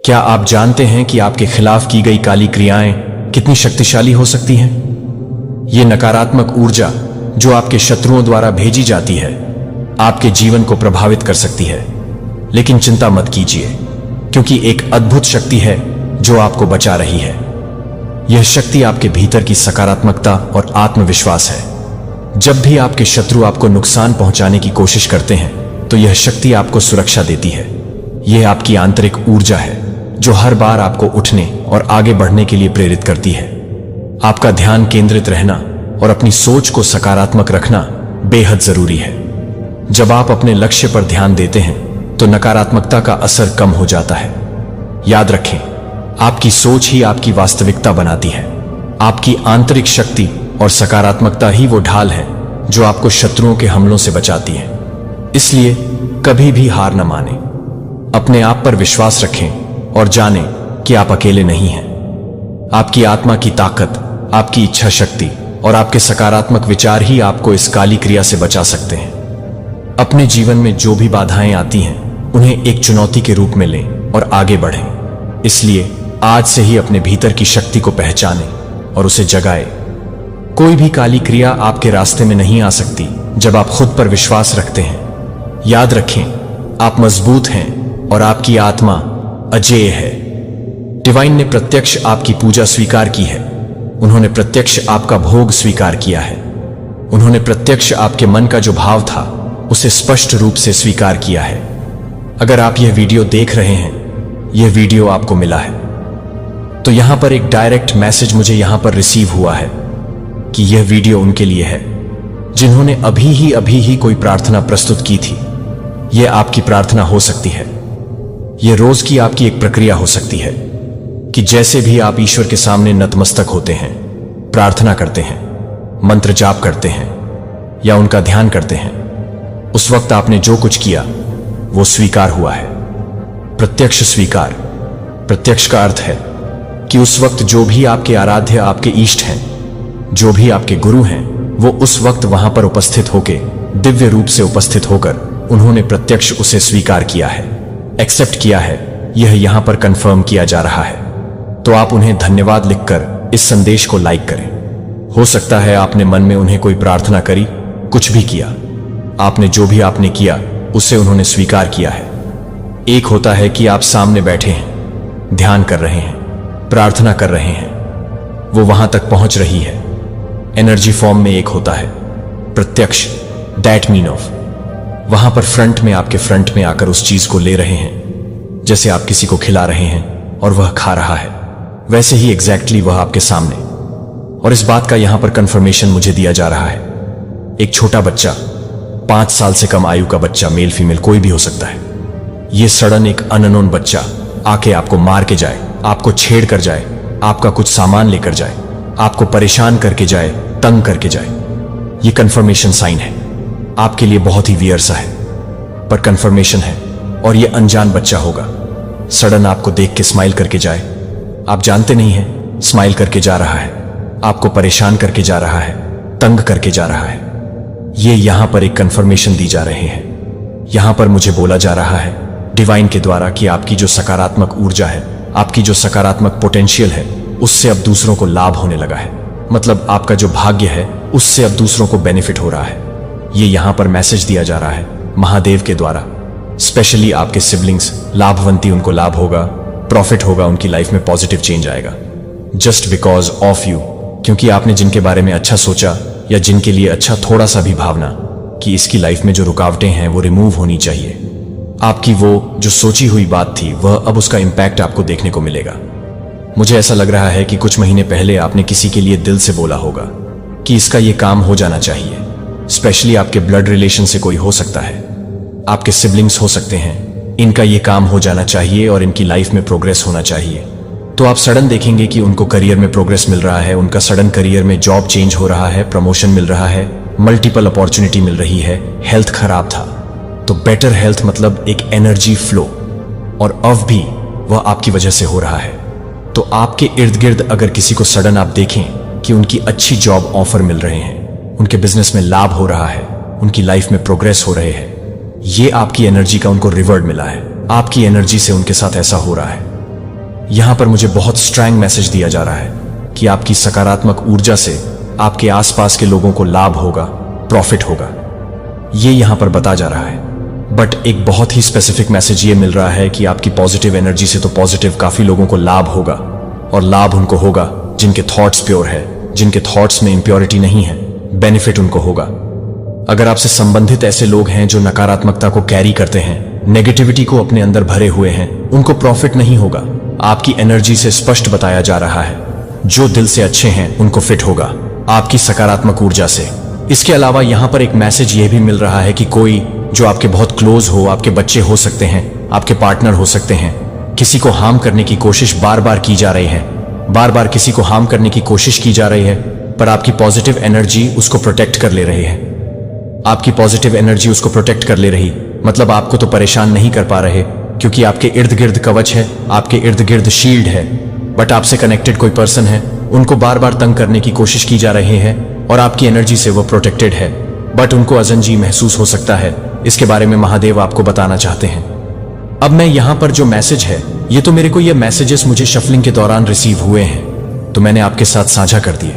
क्या आप जानते हैं कि आपके खिलाफ की गई काली क्रियाएं कितनी शक्तिशाली हो सकती हैं? ये नकारात्मक ऊर्जा जो आपके शत्रुओं द्वारा भेजी जाती है आपके जीवन को प्रभावित कर सकती है। लेकिन चिंता मत कीजिए, क्योंकि एक अद्भुत शक्ति है जो आपको बचा रही है। यह शक्ति आपके भीतर की सकारात्मकता और आत्मविश्वास है। जब भी आपके शत्रु आपको नुकसान पहुंचाने की कोशिश करते हैं तो यह शक्ति आपको सुरक्षा देती है। यह आपकी आंतरिक ऊर्जा है जो हर बार आपको उठने और आगे बढ़ने के लिए प्रेरित करती है। आपका ध्यान केंद्रित रहना और अपनी सोच को सकारात्मक रखना बेहद जरूरी है। जब आप अपने लक्ष्य पर ध्यान देते हैं तो नकारात्मकता का असर कम हो जाता है। याद रखें, आपकी सोच ही आपकी वास्तविकता बनाती है। आपकी आंतरिक शक्ति और सकारात्मकता ही वो ढाल है जो आपको शत्रुओं के हमलों से बचाती है। इसलिए कभी भी हार न मानें, अपने आप पर विश्वास रखें और जानें कि आप अकेले नहीं हैं। आपकी आत्मा की ताकत, आपकी इच्छा शक्ति और आपके सकारात्मक विचार ही आपको इस काली क्रिया से बचा सकते हैं। अपने जीवन में जो भी बाधाएं आती हैं उन्हें एक चुनौती के रूप में लें और आगे बढ़ें। इसलिए आज से ही अपने भीतर की शक्ति को पहचानें और उसे जगाएं। कोई भी काली क्रिया आपके रास्ते में नहीं आ सकती जब आप खुद पर विश्वास रखते हैं। याद रखें, आप मजबूत हैं और आपकी आत्मा अजेय है। डिवाइन ने प्रत्यक्ष आपकी पूजा स्वीकार की है। उन्होंने प्रत्यक्ष आपका भोग स्वीकार किया है। उन्होंने प्रत्यक्ष आपके मन का जो भाव था उसे स्पष्ट रूप से स्वीकार किया है। अगर आप यह वीडियो देख रहे हैं, यह वीडियो आपको मिला है, तो यहां पर एक डायरेक्ट मैसेज मुझे यहां पर रिसीव हुआ है कि यह वीडियो उनके लिए है जिन्होंने अभी ही कोई प्रार्थना प्रस्तुत की थी। यह आपकी प्रार्थना हो सकती है। यह रोज की आपकी एक प्रक्रिया हो सकती है कि जैसे भी आप ईश्वर के सामने नतमस्तक होते हैं, प्रार्थना करते हैं, मंत्र जाप करते हैं या उनका ध्यान करते हैं, उस वक्त आपने जो कुछ किया वो स्वीकार हुआ है। प्रत्यक्ष स्वीकार। प्रत्यक्ष का अर्थ है कि उस वक्त जो भी आपके आराध्य, आपके इष्ट हैं, जो भी आपके गुरु हैं, वो उस वक्त वहां पर उपस्थित होकर, दिव्य रूप से उपस्थित होकर उन्होंने प्रत्यक्ष उसे स्वीकार किया है, एक्सेप्ट किया है। यह यहां पर कंफर्म किया जा रहा है। तो आप उन्हें धन्यवाद लिखकर इस संदेश को लाइक करें। हो सकता है आपने मन में उन्हें कोई प्रार्थना करी, कुछ भी किया, आपने जो भी आपने किया उसे उन्होंने स्वीकार किया है। एक होता है कि आप सामने बैठे हैं, ध्यान कर रहे हैं, प्रार्थना कर रहे हैं, वो वहां तक पहुंच रही है। एनर्जी फॉर्म में एक होता है प्रत्यक्ष, दैट मीन ऑफ, वहां पर फ्रंट में, आपके फ्रंट में आकर उस चीज को ले रहे हैं। जैसे आप किसी को खिला रहे हैं और वह खा रहा है, वैसे ही एग्जैक्टली वह आपके सामने। और इस बात का यहां पर कंफर्मेशन मुझे दिया जा रहा है। एक छोटा बच्चा, 5 साल से कम आयु का बच्चा, मेल फीमेल कोई भी हो सकता है, यह सडन एक अननोन बच्चा आके आपको मार के जाए, आपको छेड़ कर जाए, आपका कुछ सामान लेकर जाए, आपको परेशान करके जाए, तंग करके जाए, यह कंफर्मेशन साइन है। आपके लिए बहुत ही वियर सा है, पर कंफर्मेशन है। और यह अनजान बच्चा होगा, सडन आपको देख के स्माइल करके जाए, आप जानते नहीं हैं, स्माइल करके जा रहा है, आपको परेशान करके जा रहा है, तंग करके जा रहा है। ये यहां पर एक कंफर्मेशन दी जा रहे हैं। यहां पर मुझे बोला जा रहा है डिवाइन के द्वारा कि आपकी जो सकारात्मक ऊर्जा है, आपकी जो सकारात्मक पोटेंशियल है, उससे अब दूसरों को लाभ होने लगा है। मतलब आपका जो भाग्य है उससे अब दूसरों को बेनिफिट हो रहा है। ये यहां पर मैसेज दिया जा रहा है महादेव के द्वारा। स्पेशली आपके सिबलिंग्स लाभवंती, उनको लाभ होगा, प्रॉफिट होगा, उनकी लाइफ में पॉजिटिव चेंज आएगा। जस्ट बिकॉज ऑफ यू, क्योंकि आपने जिनके बारे में अच्छा सोचा या जिनके लिए अच्छा थोड़ा सा भी भावना कि इसकी लाइफ में जो रुकावटें हैं वो रिमूव होनी चाहिए, आपकी वो जो सोची हुई बात थी वह अब उसका इंपैक्ट आपको देखने को मिलेगा। मुझे ऐसा लग रहा है कि कुछ महीने पहले आपने किसी के लिए दिल से बोला होगा कि इसका ये काम हो जाना चाहिए। स्पेशली आपके ब्लड रिलेशन से कोई हो सकता है, आपके सिबलिंग्स हो सकते हैं, इनका ये काम हो जाना चाहिए और इनकी लाइफ में प्रोग्रेस होना चाहिए। तो आप सडन देखेंगे कि उनको करियर में प्रोग्रेस मिल रहा है, उनका सडन करियर में जॉब चेंज हो रहा है, प्रमोशन मिल रहा है, मल्टीपल अपॉर्चुनिटी मिल रही है। हेल्थ खराब था तो बेटर हेल्थ, मतलब एक एनर्जी फ्लो, और अब भी वह आपकी वजह से हो रहा है। तो आपके इर्द गिर्द अगर किसी को सडन आप देखें कि उनकी अच्छी जॉब ऑफर मिल रहे हैं, उनके बिजनेस में लाभ हो रहा है, उनकी लाइफ में प्रोग्रेस हो रहे हैं, ये आपकी एनर्जी का उनको रिवॉर्ड मिला है। आपकी एनर्जी से उनके साथ ऐसा हो रहा है। यहां पर मुझे बहुत स्ट्रांग मैसेज दिया जा रहा है कि आपकी सकारात्मक ऊर्जा से आपके आसपास के लोगों को लाभ होगा, प्रॉफिट होगा, ये यहां पर बता जा रहा है। बट एक बहुत ही स्पेसिफिक मैसेज ये मिल रहा है कि आपकी पॉजिटिव एनर्जी से तो पॉजिटिव काफी लोगों को लाभ होगा, और लाभ उनको होगा जिनके थॉट्स प्योर है, जिनके थॉट्स में इंप्योरिटी नहीं है, बेनिफिट उनको होगा। अगर आपसे संबंधित ऐसे लोग हैं जो नकारात्मकता को कैरी करते हैं, नेगेटिविटी को अपने अंदर भरे हुए हैं, उनको प्रॉफिट नहीं होगा। आपकी एनर्जी से स्पष्ट बताया जा रहा है जो दिल से अच्छे हैं उनको फिट होगा आपकी सकारात्मक ऊर्जा से। इसके अलावा यहां पर एक मैसेज यह भी मिल रहा है कि कोई जो आपके बहुत क्लोज हो, आपके बच्चे हो सकते हैं, आपके पार्टनर हो सकते हैं, किसी को हार्म करने की कोशिश बार बार की जा रही है, बार बार किसी को हार्म करने की कोशिश की जा रही है, पर आपकी पॉजिटिव एनर्जी उसको प्रोटेक्ट कर ले रही है। आपकी पॉजिटिव एनर्जी उसको प्रोटेक्ट कर ले रही, मतलब आपको तो परेशान नहीं कर पा रहे, क्योंकि आपके इर्द गिर्द कवच है, आपके इर्द गिर्द शील्ड है। बट आपसे कनेक्टेड कोई पर्सन है, उनको बार बार तंग करने की कोशिश की जा रही है, और आपकी एनर्जी से वो प्रोटेक्टेड है, बट उनको अजंजी महसूस हो सकता है। इसके बारे में महादेव आपको बताना चाहते हैं। अब मैं यहां पर जो मैसेज है, ये तो मेरे को ये मैसेजेस मुझे शफलिंग के दौरान रिसीव हुए हैं, तो मैंने आपके साथ साझा कर दिए।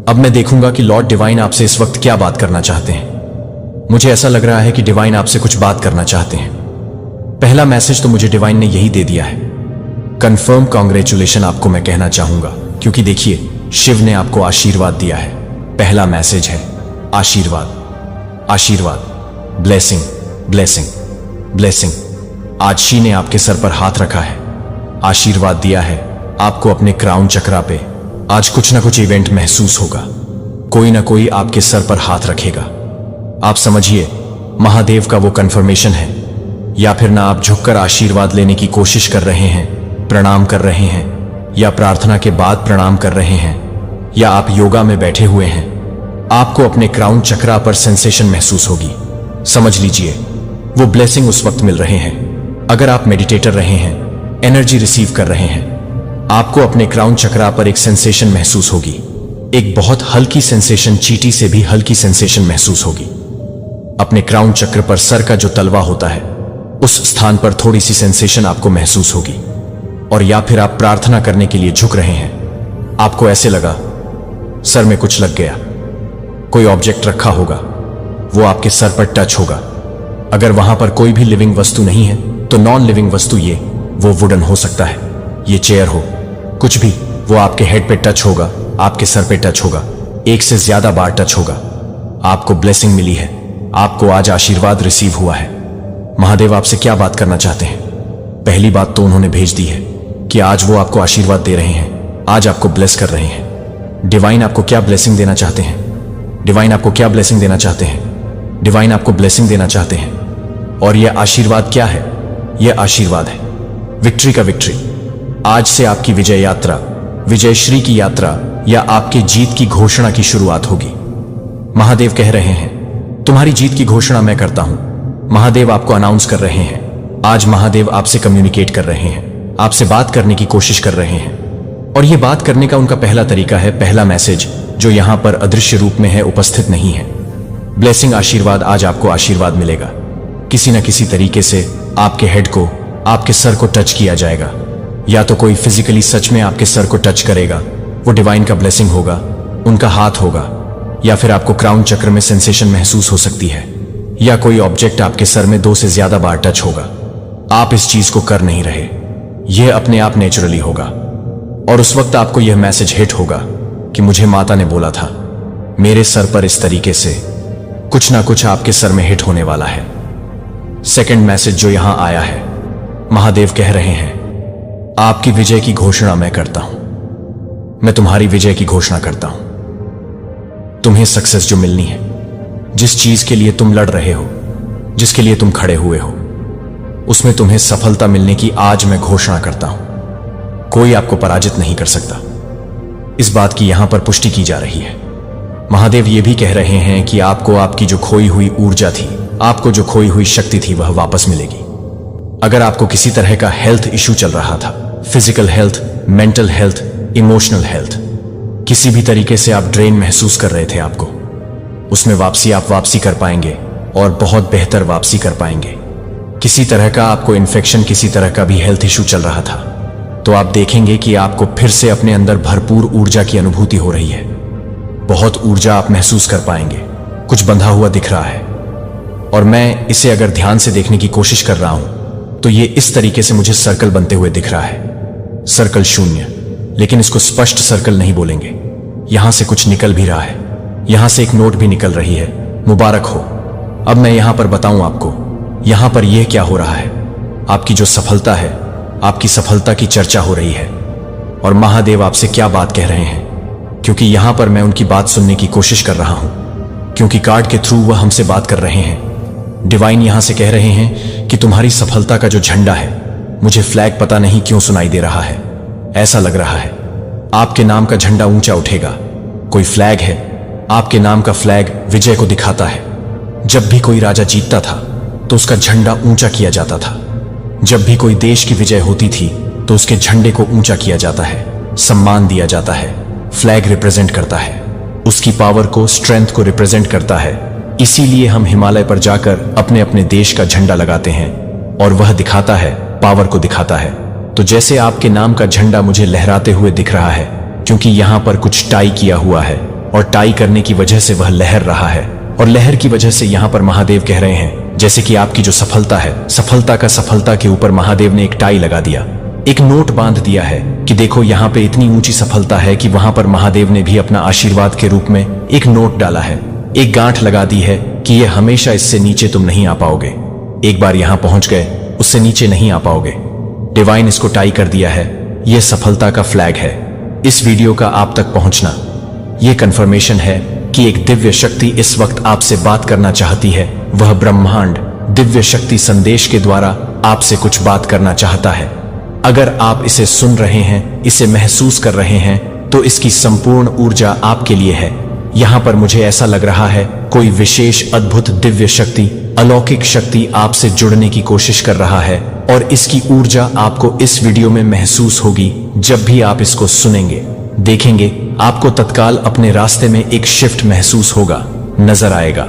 अब मैं देखूंगा कि लॉर्ड डिवाइन आपसे इस वक्त क्या बात करना चाहते हैं। मुझे ऐसा लग रहा है कि डिवाइन आपसे कुछ बात करना चाहते हैं। पहला मैसेज तो मुझे डिवाइन ने यही दे दिया है। कंफर्म कांग्रेचुलेशन आपको मैं कहना चाहूंगा, क्योंकि देखिए शिव ने आपको आशीर्वाद दिया है। पहला मैसेज है आशीर्वाद, आशीर्वाद, ब्लेसिंग, ब्लेसिंग, ब्लेसिंग। आज शी ने आपके सर पर हाथ रखा है, आशीर्वाद दिया है आपको अपने क्राउन चक्रा पे। आज कुछ ना कुछ इवेंट महसूस होगा, कोई ना कोई आपके सर पर हाथ रखेगा। आप समझिए महादेव का वो कंफर्मेशन है, या फिर ना आप झुककर आशीर्वाद लेने की कोशिश कर रहे हैं, प्रणाम कर रहे हैं, या प्रार्थना के बाद प्रणाम कर रहे हैं, या आप योगा में बैठे हुए हैं, आपको अपने क्राउन चक्रा पर सेंसेशन महसूस होगी। समझ लीजिए वो ब्लेसिंग उस वक्त मिल रहे हैं। अगर आप मेडिटेटर रहे हैं, एनर्जी रिसीव कर रहे हैं, आपको अपने क्राउन चक्रा पर एक सेंसेशन महसूस होगी। एक बहुत हल्की सेंसेशन, चींटी से भी हल्की सेंसेशन महसूस होगी। अपने क्राउन चक्र पर सर का जो तलवा होता है, उस स्थान पर थोड़ी सी सेंसेशन आपको महसूस होगी। और या फिर आप प्रार्थना करने के लिए झुक रहे हैं, आपको ऐसे लगा सर में कुछ लग गया, कोई ऑब्जेक्ट रखा होगा, वो आपके सर पर टच होगा। अगर वहां पर कोई भी लिविंग वस्तु नहीं है, तो नॉन लिविंग वस्तु वो वुडन हो सकता है, ये चेयर हो, कुछ भी, वो आपके हेड पे टच होगा, आपके सर पे टच होगा, एक से ज्यादा बार टच होगा। आपको ब्लेसिंग मिली है, आपको आज आशीर्वाद रिसीव हुआ है। महादेव आपसे क्या बात करना चाहते हैं? पहली बात तो उन्होंने भेज दी है कि आज वो आपको आशीर्वाद दे रहे हैं, आज आपको ब्लेस कर रहे हैं। डिवाइन आपको क्या ब्लेसिंग देना चाहते हैं? डिवाइन आपको क्या ब्लेसिंग देना चाहते हैं? डिवाइन आपको ब्लेसिंग देना चाहते हैं। और यह आशीर्वाद क्या है? यह आशीर्वाद है विक्ट्री का, विक्ट्री। आज से आपकी विजय यात्रा, विजय श्री की यात्रा, या आपके जीत की घोषणा की शुरुआत होगी। महादेव कह रहे हैं तुम्हारी जीत की घोषणा मैं करता हूं। महादेव आपको अनाउंस कर रहे हैं। आज महादेव आपसे कम्युनिकेट कर रहे हैं, आपसे बात करने की कोशिश कर रहे हैं। और यह बात करने का उनका पहला तरीका है, पहला मैसेज जो यहां पर अदृश्य रूप में है, उपस्थित नहीं है। ब्लेसिंग, आशीर्वाद। आज आपको आशीर्वाद मिलेगा, किसी न किसी तरीके से आपके हेड को, आपके सर को टच किया जाएगा। या तो कोई फिजिकली सच में आपके सर को टच करेगा, वो डिवाइन का ब्लेसिंग होगा, उनका हाथ होगा। या फिर आपको क्राउन चक्र में सेंसेशन महसूस हो सकती है, या कोई ऑब्जेक्ट आपके सर में 2 से ज्यादा बार टच होगा। आप इस चीज को कर नहीं रहे, यह अपने आप नेचुरली होगा। और उस वक्त आपको यह मैसेज हिट होगा कि मुझे माता ने बोला था, मेरे सर पर इस तरीके से कुछ ना कुछ आपके सर में हिट होने वाला है। सेकंड मैसेज जो यहां आया है, महादेव कह रहे हैं आपकी विजय की घोषणा मैं करता हूं। मैं तुम्हारी विजय की घोषणा करता हूं। तुम्हें सक्सेस जो मिलनी है, जिस चीज के लिए तुम लड़ रहे हो, जिसके लिए तुम खड़े हुए हो, उसमें तुम्हें सफलता मिलने की आज मैं घोषणा करता हूं। कोई आपको पराजित नहीं कर सकता। इस बात की यहां पर पुष्टि की जा रही है। महादेव ये भी कह रहे हैं कि आपको आपकी जो खोई हुई ऊर्जा थी, आपको जो खोई हुई शक्ति थी, वह वापस मिलेगी। अगर आपको किसी तरह का हेल्थ इश्यू चल रहा था, physical health, mental health, emotional health, किसी भी तरीके से आप ड्रेन महसूस कर रहे थे, आपको उसमें वापसी, आप वापसी कर पाएंगे, और बहुत बेहतर वापसी कर पाएंगे। किसी तरह का आपको इन्फेक्शन, किसी तरह का भी हेल्थ इश्यू चल रहा था, तो तो आप देखेंगे कि आपको फिर से अपने अंदर भरपूर ऊर्जा की अनुभूति हो रही है। बहुत ऊर्जा आप महसूस कर पाएंगे। कुछ बंधा हुआ दिख रहा है और मैं इसे अगर ध्यान से देखने की कोशिश कर रहा हूं तो ये इस तरीके से मुझे सर्कल बनते हुए दिख रहा है। सर्कल शून्य, लेकिन इसको स्पष्ट सर्कल नहीं बोलेंगे। यहां से कुछ निकल भी रहा है, यहां से एक नोट भी निकल रही है। मुबारक हो। अब मैं यहां पर बताऊं आपको, यहां पर यह क्या हो रहा है। आपकी जो सफलता है, आपकी सफलता की चर्चा हो रही है और महादेव आपसे क्या बात कह रहे हैं, क्योंकि यहां पर मैं उनकी बात सुनने की कोशिश कर रहा हूं, क्योंकि कार्ड के थ्रू वह हमसे बात कर रहे हैं। डिवाइन यहां से कह रहे हैं कि तुम्हारी सफलता का जो झंडा है, मुझे फ्लैग पता नहीं क्यों सुनाई दे रहा है। ऐसा लग रहा है आपके नाम का झंडा ऊंचा उठेगा। कोई फ्लैग है, आपके नाम का फ्लैग विजय को दिखाता है। जब भी कोई राजा जीतता था तो उसका झंडा ऊंचा किया जाता था। जब भी कोई देश की विजय होती थी तो उसके झंडे को ऊंचा किया जाता है, सम्मान दिया जाता है। फ्लैग रिप्रेजेंट करता है उसकी पावर को, स्ट्रेंथ को रिप्रेजेंट करता है। इसीलिए हम हिमालय पर जाकर अपने अपने देश का झंडा लगाते हैं और वह दिखाता है, पावर को दिखाता है। तो जैसे आपके नाम का झंडा मुझे लहराते हुए दिख रहा है, क्योंकि यहां पर कुछ टाई किया हुआ है और टाई करने की वजह से वह लहर रहा है और लहर की वजह से यहां पर महादेव कह रहे हैं, जैसे कि आपकी जो सफलता है, सफलता के ऊपर महादेव ने एक टाई लगा दिया, एक नोट बांध दिया है कि देखो यहां पे इतनी ऊंची सफलता है कि वहां पर महादेव ने भी अपना आशीर्वाद के रूप में एक नोट डाला है, एक गांठ लगा दी है कि ये हमेशा इससे नीचे तुम नहीं आ पाओगे। एक बार यहां पहुंच गए, उससे नीचे नहीं आ पाओगे। डिवाइन इसको टाई कर दिया है। यह सफलता का फ्लैग है। इस वीडियो का आप तक पहुंचना यह कंफर्मेशन है कि एक दिव्य शक्ति इस वक्त आपसे बात करना चाहती है। वह ब्रह्मांड दिव्य शक्ति संदेश के द्वारा आपसे कुछ बात करना चाहता है। अगर आप इसे सुन रहे हैं, इसे महसूस कर रहे हैं, तो इसकी संपूर्ण ऊर्जा आपके लिए है। यहां पर मुझे ऐसा लग रहा है कोई विशेष अद्भुत दिव्य शक्ति, अलौकिक शक्ति आपसे जुड़ने की कोशिश कर रहा है और इसकी ऊर्जा आपको इस वीडियो में महसूस होगी। जब भी आप इसको सुनेंगे, देखेंगे, आपको तत्काल अपने रास्ते में एक शिफ्ट महसूस होगा, नजर आएगा।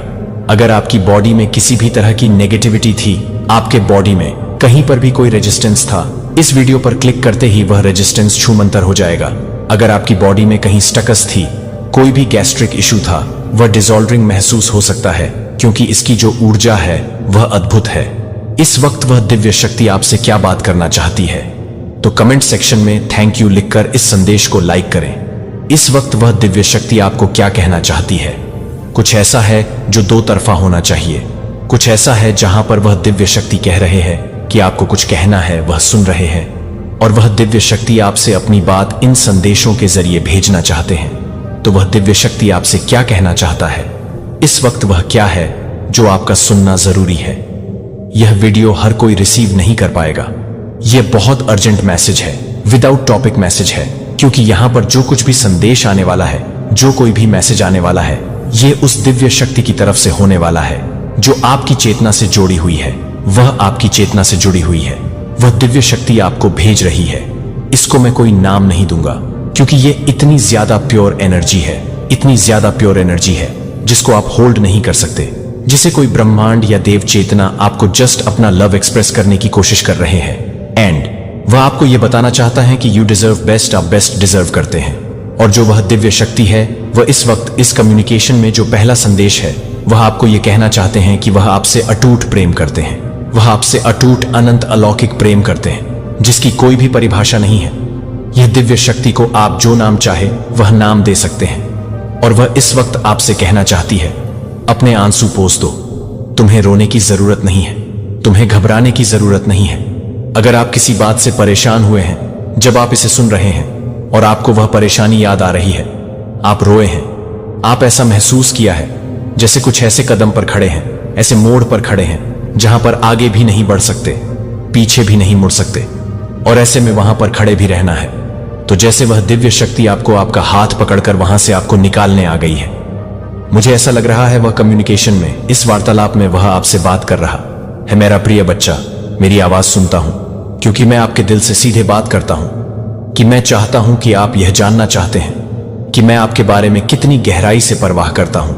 अगर आपकी बॉडी में किसी भी तरह की नेगेटिविटी थी, आपके बॉडी में कहीं पर भी कोई रेजिस्टेंस था, इस वीडियो पर क्लिक करते ही वह रेजिस्टेंस छूमंतर हो जाएगा। अगर आपकी बॉडी में कहीं स्टकस थी, कोई भी गैस्ट्रिक इशू था, वह डिसॉल्डरिंग महसूस हो सकता है, क्योंकि इसकी जो ऊर्जा है वह अद्भुत है। इस वक्त वह दिव्य शक्ति आपसे क्या बात करना चाहती है, तो कमेंट सेक्शन में थैंक यू लिखकर इस संदेश को लाइक करें। इस वक्त वह दिव्य शक्ति आपको क्या कहना चाहती है। कुछ ऐसा है जो दो तरफा होना चाहिए। कुछ ऐसा है जहां पर वह दिव्य शक्ति कह रहे हैं कि आपको कुछ कहना है, वह सुन रहे हैं और वह दिव्य शक्ति आपसे अपनी बात इन संदेशों के जरिए भेजना चाहते हैं। तो वह दिव्य शक्ति आपसे क्या कहना चाहता है, इस वक्त वह क्या है जो आपका सुनना जरूरी है। यह वीडियो हर कोई रिसीव नहीं कर पाएगा। यह बहुत अर्जेंट मैसेज है, विदाउट टॉपिक मैसेज है, क्योंकि यहां पर जो कुछ भी संदेश आने वाला है, जो कोई भी मैसेज आने वाला है, यह उस दिव्य शक्ति की तरफ से होने वाला है जो आपकी चेतना से जोड़ी हुई है। वह आपकी चेतना से जुड़ी हुई है। वह दिव्य शक्ति आपको भेज रही है। इसको मैं कोई नाम नहीं दूंगा, क्योंकि ये इतनी ज्यादा प्योर एनर्जी है, इतनी ज्यादा प्योर एनर्जी है जिसको आप होल्ड नहीं कर सकते, जिसे कोई ब्रह्मांड या देव चेतना आपको जस्ट अपना लव एक्सप्रेस करने की कोशिश कर रहे हैं। एंड वह आपको यह बताना चाहता है कि यू डिजर्व बेस्ट, आप बेस्ट डिजर्व करते हैं। और जो वह दिव्य शक्ति है, वह इस वक्त इस कम्युनिकेशन में जो पहला संदेश है, वह आपको यह कहना चाहते हैं कि वह आपसे अटूट प्रेम करते हैं। वह आपसे अटूट, अनंत, अलौकिक प्रेम करते हैं, जिसकी कोई भी परिभाषा नहीं है। यह दिव्य शक्ति को आप जो नाम चाहे वह नाम दे सकते हैं। और वह इस वक्त आपसे कहना चाहती है, अपने आंसू पोंछ दो। तुम्हें रोने की जरूरत नहीं है, तुम्हें घबराने की जरूरत नहीं है। अगर आप किसी बात से परेशान हुए हैं, जब आप इसे सुन रहे हैं और आपको वह परेशानी याद आ रही है, आप रोए हैं, आप ऐसा महसूस किया है जैसे कुछ ऐसे कदम पर खड़े हैं, ऐसे मोड़ पर खड़े हैं जहां पर आगे भी नहीं बढ़ सकते, पीछे भी नहीं मुड़ सकते, और ऐसे में वहां पर खड़े भी रहना है। तो जैसे वह दिव्य शक्ति आपको आपका हाथ पकड़कर वहां से आपको निकालने आ गई है। मुझे ऐसा लग रहा है वह कम्युनिकेशन में, इस वार्तालाप में वह आपसे बात कर रहा है, मेरा प्रिय बच्चा, मेरी आवाज सुनता हूं, क्योंकि मैं आपके दिल से सीधे बात करता हूं, कि मैं चाहता हूं कि आप यह जानना चाहते हैं कि मैं आपके बारे में कितनी गहराई से परवाह करता हूं।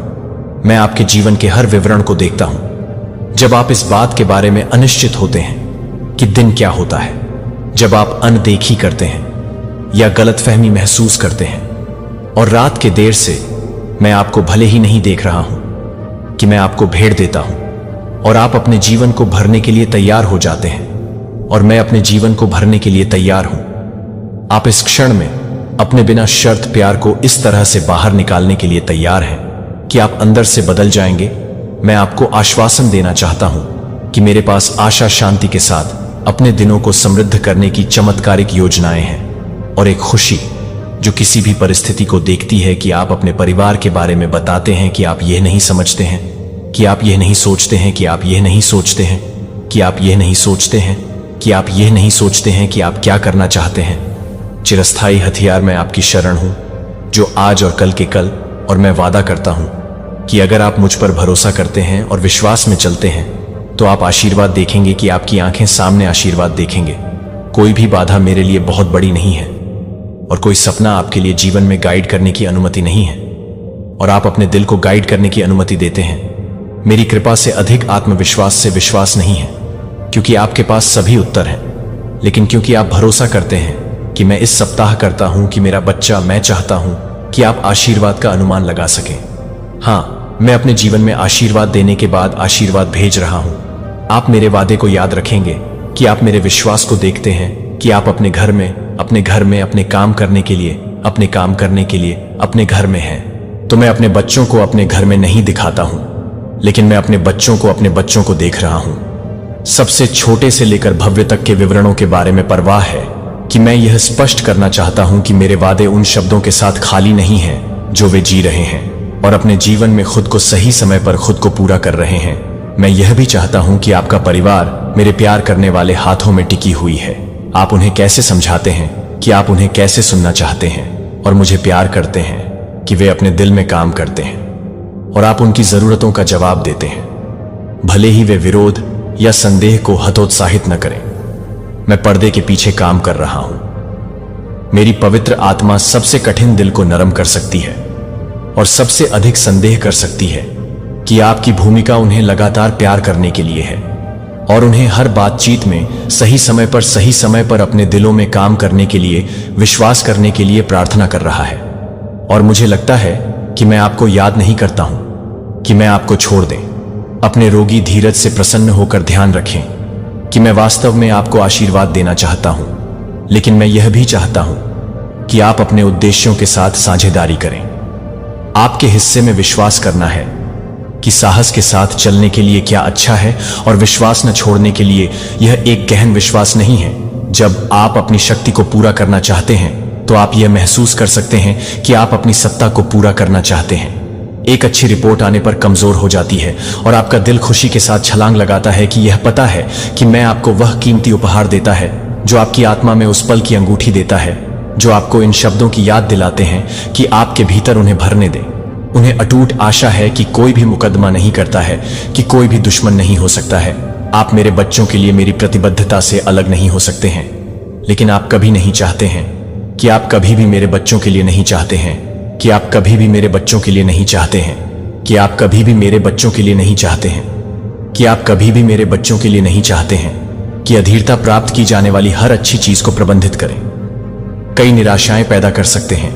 मैं आपके जीवन के हर विवरण को देखता हूं। जब आप इस बात के बारे में अनिश्चित होते हैं कि दिन क्या होता है, जब आप अनदेखी करते हैं या गलतफहमी महसूस करते हैं और रात के देर से मैं आपको भले ही नहीं देख रहा हूं कि मैं आपको भेड़ देता हूं और आप अपने जीवन को भरने के लिए तैयार हो जाते हैं और मैं अपने जीवन को भरने के लिए तैयार हूं। आप इस क्षण में अपने बिना शर्त प्यार को इस तरह से बाहर निकालने के लिए तैयार हैं कि आप अंदर से बदल जाएंगे। मैं आपको आश्वासन देना चाहता हूं कि मेरे पास आशा शांति के साथ अपने दिनों को समृद्ध करने की चमत्कारिक योजनाएं हैं और एक खुशी जो किसी भी परिस्थिति को देखती है कि आप अपने परिवार के बारे में बताते हैं कि आप यह नहीं समझते हैं, कि आप यह नहीं सोचते हैं, कि आप यह नहीं सोचते हैं, कि आप यह नहीं सोचते हैं, कि आप यह नहीं सोचते हैं कि आप क्या करना चाहते हैं। चिरस्थायी हथियार मैं आपकी शरण हूं जो आज और कल के कल, और मैं वादा करता हूं कि अगर आप मुझ पर भरोसा करते हैं और विश्वास में चलते हैं तो आप आशीर्वाद देखेंगे कि आपकी आंखें सामने आशीर्वाद देखेंगे। कोई भी बाधा मेरे लिए बहुत बड़ी नहीं है और कोई सपना आपके लिए जीवन में गाइड करने की अनुमति नहीं है और आप अपने दिल को गाइड करने की अनुमति देते हैं। मेरी कृपा से अधिक आत्मविश्वास से विश्वास नहीं है क्योंकि आपके पास सभी उत्तर हैं, लेकिन क्योंकि आप भरोसा करते हैं कि मैं इस सप्ताह करता हूं कि मेरा बच्चा, मैं चाहता हूं कि आप आशीर्वाद का अनुमान लगा सकें। हाँ, मैं अपने जीवन में आशीर्वाद देने के बाद आशीर्वाद भेज रहा हूं। आप मेरे वादे को याद रखेंगे कि आप मेरे विश्वास को देखते हैं कि आप अपने घर में अपने काम करने के लिए अपने घर में हैं। तो मैं अपने बच्चों को अपने घर में नहीं दिखाता हूं, लेकिन मैं अपने बच्चों को देख रहा हूं। सबसे छोटे से लेकर भव्य तक के विवरणों के बारे में परवाह है कि मैं यह स्पष्ट करना चाहता हूं कि मेरे वादे उन शब्दों के साथ खाली नहीं हैं जो वे जी रहे हैं और अपने जीवन में खुद को सही समय पर खुद को पूरा कर रहे हैं। मैं यह भी चाहता हूं कि आपका परिवार मेरे प्यार करने वाले हाथों में टिकी हुई है। आप उन्हें कैसे समझाते हैं कि आप उन्हें कैसे सुनना चाहते हैं और मुझे प्यार करते हैं कि वे अपने दिल में काम करते हैं और आप उनकी जरूरतों का जवाब देते हैं, भले ही वे विरोध या संदेह को हतोत्साहित न करें। मैं पर्दे के पीछे काम कर रहा हूं। मेरी पवित्र आत्मा सबसे कठिन दिल को नरम कर सकती है और सबसे अधिक संदेह कर सकती है कि आपकी भूमिका उन्हें लगातार प्यार करने के लिए है और उन्हें हर बातचीत में सही समय पर अपने दिलों में काम करने के लिए, विश्वास करने के लिए प्रार्थना कर रहा है। और मुझे लगता है कि मैं आपको याद नहीं करता हूं कि मैं आपको छोड़ दें। अपने रोगी धीरज से प्रसन्न होकर ध्यान रखें कि मैं वास्तव में आपको आशीर्वाद देना चाहता हूं, लेकिन मैं यह भी चाहता हूं कि आप अपने उद्देश्यों के साथ साझेदारी करें। आपके हिस्से में विश्वास करना है कि साहस के साथ चलने के लिए क्या अच्छा है और विश्वास न छोड़ने के लिए यह एक गहन विश्वास नहीं है। जब आप अपनी शक्ति को पूरा करना चाहते हैं तो आप यह महसूस कर सकते हैं कि आप अपनी सत्ता को पूरा करना चाहते हैं। एक अच्छी रिपोर्ट आने पर कमजोर हो जाती है और आपका दिल खुशी के साथ छलांग लगाता है कि यह पता है कि मैं आपको वह कीमती उपहार देता है जो आपकी आत्मा में उस पल की अंगूठी देता है, जो आपको इन शब्दों की याद दिलाते हैं कि आपके भीतर उन्हें भरने दें। उन्हें अटूट आशा है कि कोई भी मुकदमा नहीं करता है, कि कोई भी दुश्मन नहीं हो सकता है। आप मेरे बच्चों के लिए मेरी प्रतिबद्धता से अलग नहीं हो सकते हैं, लेकिन आप कभी नहीं चाहते हैं कि आप कभी भी मेरे बच्चों के लिए नहीं चाहते हैं कि आप कभी भी मेरे बच्चों के लिए नहीं चाहते हैं कि आप कभी भी मेरे बच्चों के लिए नहीं चाहते हैं कि आप कभी भी मेरे बच्चों के लिए नहीं चाहते हैं कि अधीरता प्राप्त की जाने वाली हर अच्छी चीज को प्रबंधित करें। कई निराशाएं पैदा कर सकते हैं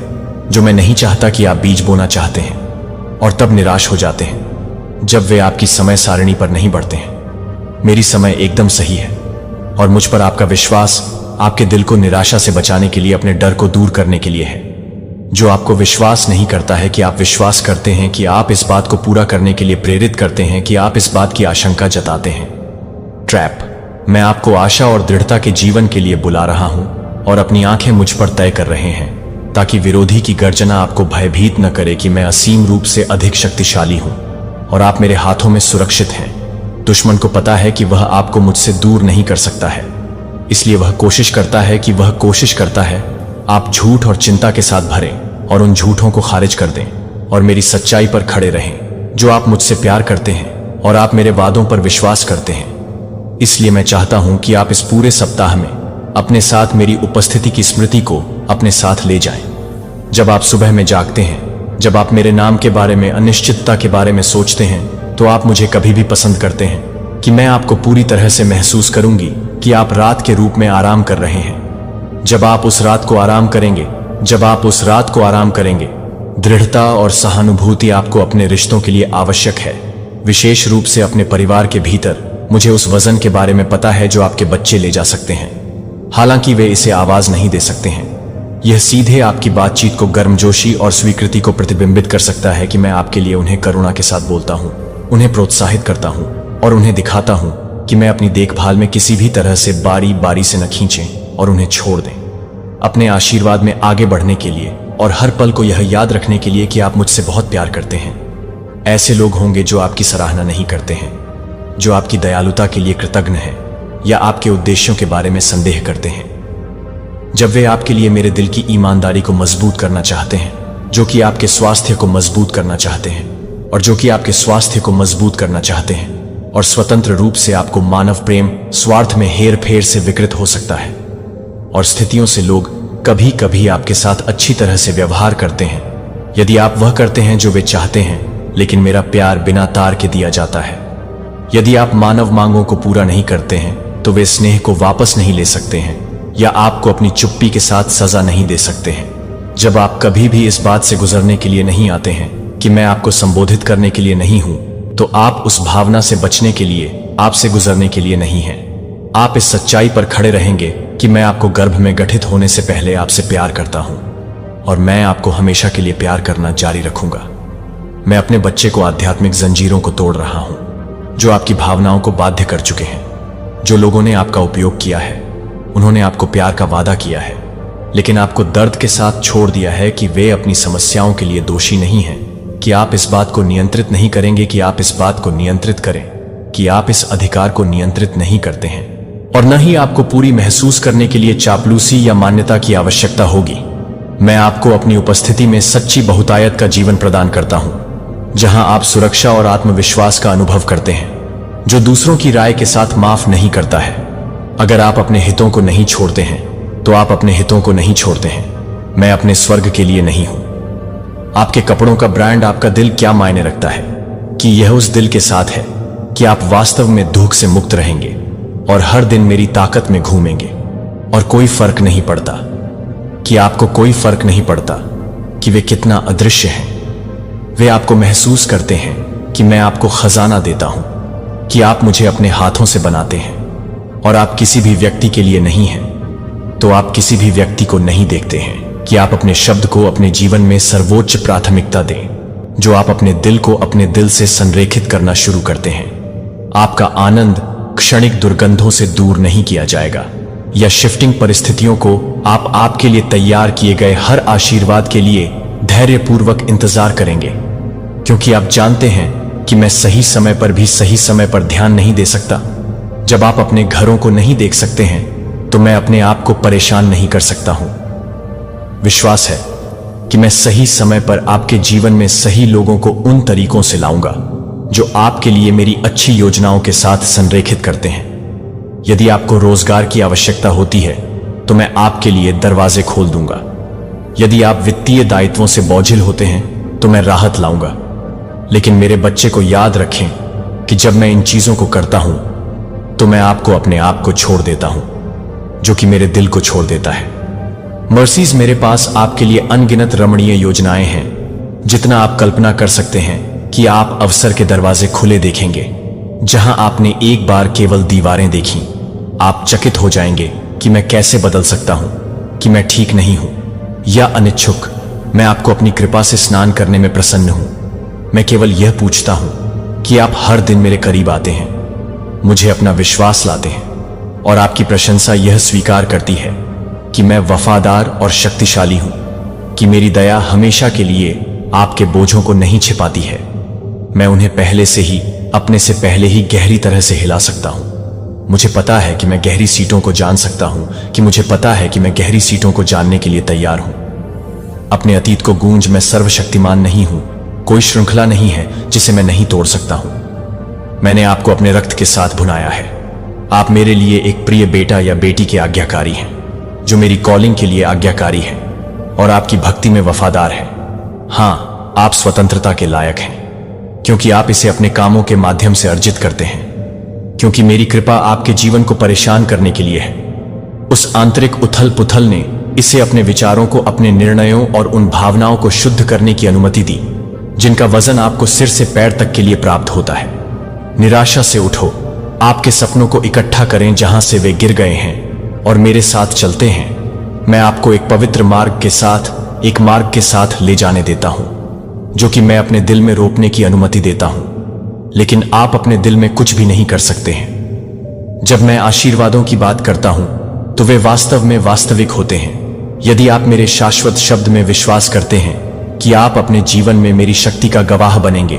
जो मैं नहीं चाहता कि आप बीज बोना चाहते हैं, और तब निराश हो जाते हैं जब वे आपकी समय सारणी पर नहीं बढ़ते हैं। मेरी समय एकदम सही है और मुझ पर आपका विश्वास आपके दिल को निराशा से बचाने के लिए, अपने डर को दूर करने के लिए है। जो आपको विश्वास नहीं करता है कि आप विश्वास करते हैं कि आप इस बात को पूरा करने के लिए प्रेरित करते हैं कि आप इस बात की आशंका जताते हैं। ट्रैप। मैं आपको आशा और दृढ़ता के जीवन के लिए बुला रहा हूं और अपनी आंखें मुझ पर तय कर रहे हैं ताकि विरोधी की गर्जना आपको भयभीत न करे कि मैं असीम रूप से अधिक शक्तिशाली हूं और आप मेरे हाथों में सुरक्षित हैं। दुश्मन को पता है कि वह आपको मुझसे दूर नहीं कर सकता है, इसलिए वह कोशिश करता है आप झूठ और चिंता के साथ भरें और उन झूठों को खारिज कर दें और मेरी सच्चाई पर खड़े रहें। जो आप मुझसे प्यार करते हैं और आप मेरे वादों पर विश्वास करते हैं। इसलिए मैं चाहता हूं कि आप इस पूरे सप्ताह में अपने साथ मेरी उपस्थिति की स्मृति को अपने साथ ले जाएं। जब आप सुबह में जागते हैं, जब आप मेरे नाम के बारे में, अनिश्चितता के बारे में सोचते हैं, तो आप मुझे कभी भी पसंद करते हैं कि मैं आपको पूरी तरह से महसूस करूंगी कि आप रात के रूप में आराम कर रहे हैं। जब आप उस रात को आराम करेंगे, जब आप उस रात को आराम करेंगे, दृढ़ता और सहानुभूति आपको अपने रिश्तों के लिए आवश्यक है, विशेष रूप से अपने परिवार के भीतर। मुझे उस वजन के बारे में पता है जो आपके बच्चे ले जा सकते हैं, हालांकि वे इसे आवाज नहीं दे सकते हैं। यह सीधे आपकी बातचीत को गर्मजोशी और स्वीकृति को प्रतिबिंबित कर सकता है कि मैं आपके लिए उन्हें करुणा के साथ बोलता हूं, उन्हें प्रोत्साहित करता हूं और उन्हें दिखाता हूं कि मैं अपनी देखभाल में किसी भी तरह से बारी बारी से न खींचें और उन्हें छोड़ दें। अपने आशीर्वाद में आगे बढ़ने के लिए और हर पल को यह याद रखने के लिए कि आप मुझसे बहुत प्यार करते हैं। ऐसे लोग होंगे जो आपकी सराहना नहीं करते हैं, जो आपकी दयालुता के लिए कृतज्ञ हैं या आपके उद्देश्यों के बारे में संदेह करते हैं। जब वे आपके लिए मेरे दिल की ईमानदारी को मजबूत करना चाहते हैं, जो कि आपके स्वास्थ्य को मजबूत करना चाहते हैं और जो कि आपके स्वास्थ्य को मजबूत करना चाहते हैं और स्वतंत्र रूप से आपको मानव प्रेम स्वार्थ में हेर फेर से विकृत हो सकता है। और स्थितियों से लोग कभी कभी आपके साथ अच्छी तरह से व्यवहार करते हैं यदि आप वह करते हैं जो वे चाहते हैं, लेकिन मेरा प्यार बिना तार के दिया जाता है। यदि आप मानव मांगों को पूरा नहीं करते हैं तो वे स्नेह को वापस नहीं ले सकते हैं या आपको अपनी चुप्पी के साथ सजा नहीं दे सकते हैं। जब आप कभी भी इस बात से गुजरने के लिए नहीं आते हैं कि मैं आपको संबोधित करने के लिए नहीं हूं, तो आप उस भावना से बचने के लिए, आपसे गुजरने के लिए नहीं हैं। आप इस सच्चाई पर खड़े रहेंगे कि मैं आपको गर्भ में गठित होने से पहले आपसे प्यार करता हूं और मैं आपको हमेशा के लिए प्यार करना जारी रखूंगा। मैं अपने बच्चे को आध्यात्मिक जंजीरों को तोड़ रहा हूं जो आपकी भावनाओं को बाध्य कर चुके हैं। जो लोगों ने आपका उपयोग किया है, उन्होंने आपको प्यार का वादा किया है, लेकिन आपको दर्द के साथ छोड़ दिया है कि वे अपनी समस्याओं के लिए दोषी नहीं हैं, कि आप इस बात को नियंत्रित नहीं करेंगे, कि आप इस बात को नियंत्रित करें कि आप इस अधिकार को नियंत्रित नहीं करते हैं। और न ही आपको पूरी महसूस करने के लिए चापलूसी या मान्यता की आवश्यकता होगी। मैं आपको अपनी उपस्थिति में सच्ची बहुतायत का जीवन प्रदान करता हूं, जहां आप सुरक्षा और आत्मविश्वास का अनुभव करते हैं, जो दूसरों की राय के साथ माफ नहीं करता है। अगर आप अपने हितों को नहीं छोड़ते हैं तो आप अपने हितों को नहीं छोड़ते हैं। मैं अपने स्वर्ग के लिए नहीं हूं। आपके कपड़ों का ब्रांड, आपका दिल क्या मायने रखता है कि यह उस दिल के साथ है कि आप वास्तव में दुख से मुक्त रहेंगे और हर दिन मेरी ताकत में घूमेंगे और कोई फर्क नहीं पड़ता कि आपको कोई फर्क नहीं पड़ता कि वे कितना अदृश्य हैं। वे आपको महसूस करते हैं कि मैं आपको खजाना देता हूं, कि आप मुझे अपने हाथों से बनाते हैं और आप किसी भी व्यक्ति के लिए नहीं हैं, तो आप किसी भी व्यक्ति को नहीं देखते हैं कि आप अपने शब्द को अपने जीवन में सर्वोच्च प्राथमिकता दें, जो आप अपने दिल को अपने दिल से संरेखित करना शुरू करते हैं। आपका आनंद क्षणिक दुर्गंधों से दूर नहीं किया जाएगा या शिफ्टिंग परिस्थितियों को। आप आपके लिए तैयार किए गए हर आशीर्वाद के लिए धैर्यपूर्वक इंतजार करेंगे, क्योंकि आप जानते हैं कि मैं सही समय पर भी सही समय पर ध्यान नहीं दे सकता। जब आप अपने घरों को नहीं देख सकते हैं तो मैं अपने आप को परेशान नहीं कर सकता हूं। विश्वास है कि मैं सही समय पर आपके जीवन में सही लोगों को उन तरीकों से लाऊंगा जो आपके लिए मेरी अच्छी योजनाओं के साथ संरेखित करते हैं। यदि आपको रोजगार की आवश्यकता होती है तो मैं आपके लिए दरवाजे खोल दूंगा। यदि आप वित्तीय दायित्वों से बोझिल होते हैं तो मैं राहत लाऊंगा। लेकिन मेरे बच्चे को याद रखें कि जब मैं इन चीजों को करता हूं तो मैं आपको अपने आप को छोड़ देता हूं, जो कि मेरे दिल को छोड़ देता है। मर्सीज, मेरे पास आपके लिए अनगिनत रमणीय योजनाएं हैं। जितना आप कल्पना कर सकते हैं कि आप अवसर के दरवाजे खुले देखेंगे। जहां आपने एक बार केवल दीवारें देखी, आप चकित हो जाएंगे कि मैं कैसे बदल सकता हूं, कि मैं ठीक नहीं हूं या अनिच्छुक। मैं आपको अपनी कृपा से स्नान करने में प्रसन्न हूं। मैं केवल यह पूछता हूं कि आप हर दिन मेरे करीब आते हैं, मुझे अपना विश्वास लाते हैं, और आपकी प्रशंसा यह स्वीकार करती है कि मैं वफादार और शक्तिशाली हूं, कि मेरी दया हमेशा के लिए आपके बोझों को नहीं छिपाती है। मैं उन्हें पहले से ही, अपने से पहले ही गहरी तरह से हिला सकता हूं। मुझे पता है कि मैं गहरी सीटों को जान सकता हूं, कि मुझे पता है कि मैं गहरी सीटों को जानने के लिए तैयार हूं। अपने अतीत को गूंज, मैं सर्वशक्तिमान नहीं हूं। कोई श्रृंखला नहीं है जिसे मैं नहीं तोड़ सकता हूं। मैंने आपको अपने रक्त के साथ भुनाया है। आप मेरे लिए एक प्रिय बेटा या बेटी के आज्ञाकारी हैं, जो मेरी कॉलिंग के लिए आज्ञाकारी है और आपकी भक्ति में वफादार है। हां, आप स्वतंत्रता के लायक हैं, क्योंकि आप इसे अपने कामों के माध्यम से अर्जित करते हैं। क्योंकि मेरी कृपा आपके जीवन को परेशान करने के लिए है। उस आंतरिक उथल पुथल ने इसे अपने विचारों को, अपने निर्णयों और उन भावनाओं को शुद्ध करने की अनुमति दी जिनका वजन आपको सिर से पैर तक के लिए प्राप्त होता है। निराशा से उठो, आपके सपनों को इकट्ठा करें जहां से वे गिर गए हैं और मेरे साथ चलते हैं। मैं आपको एक पवित्र मार्ग के साथ, एक मार्ग के साथ ले जाने देता हूं जो कि मैं अपने दिल में रोपने की अनुमति देता हूं, लेकिन आप अपने दिल में कुछ भी नहीं कर सकते हैं। जब मैं आशीर्वादों की बात करता हूं तो वे वास्तव में वास्तविक होते हैं। यदि आप मेरे शाश्वत शब्द में विश्वास करते हैं कि आप अपने जीवन में मेरी शक्ति का गवाह बनेंगे,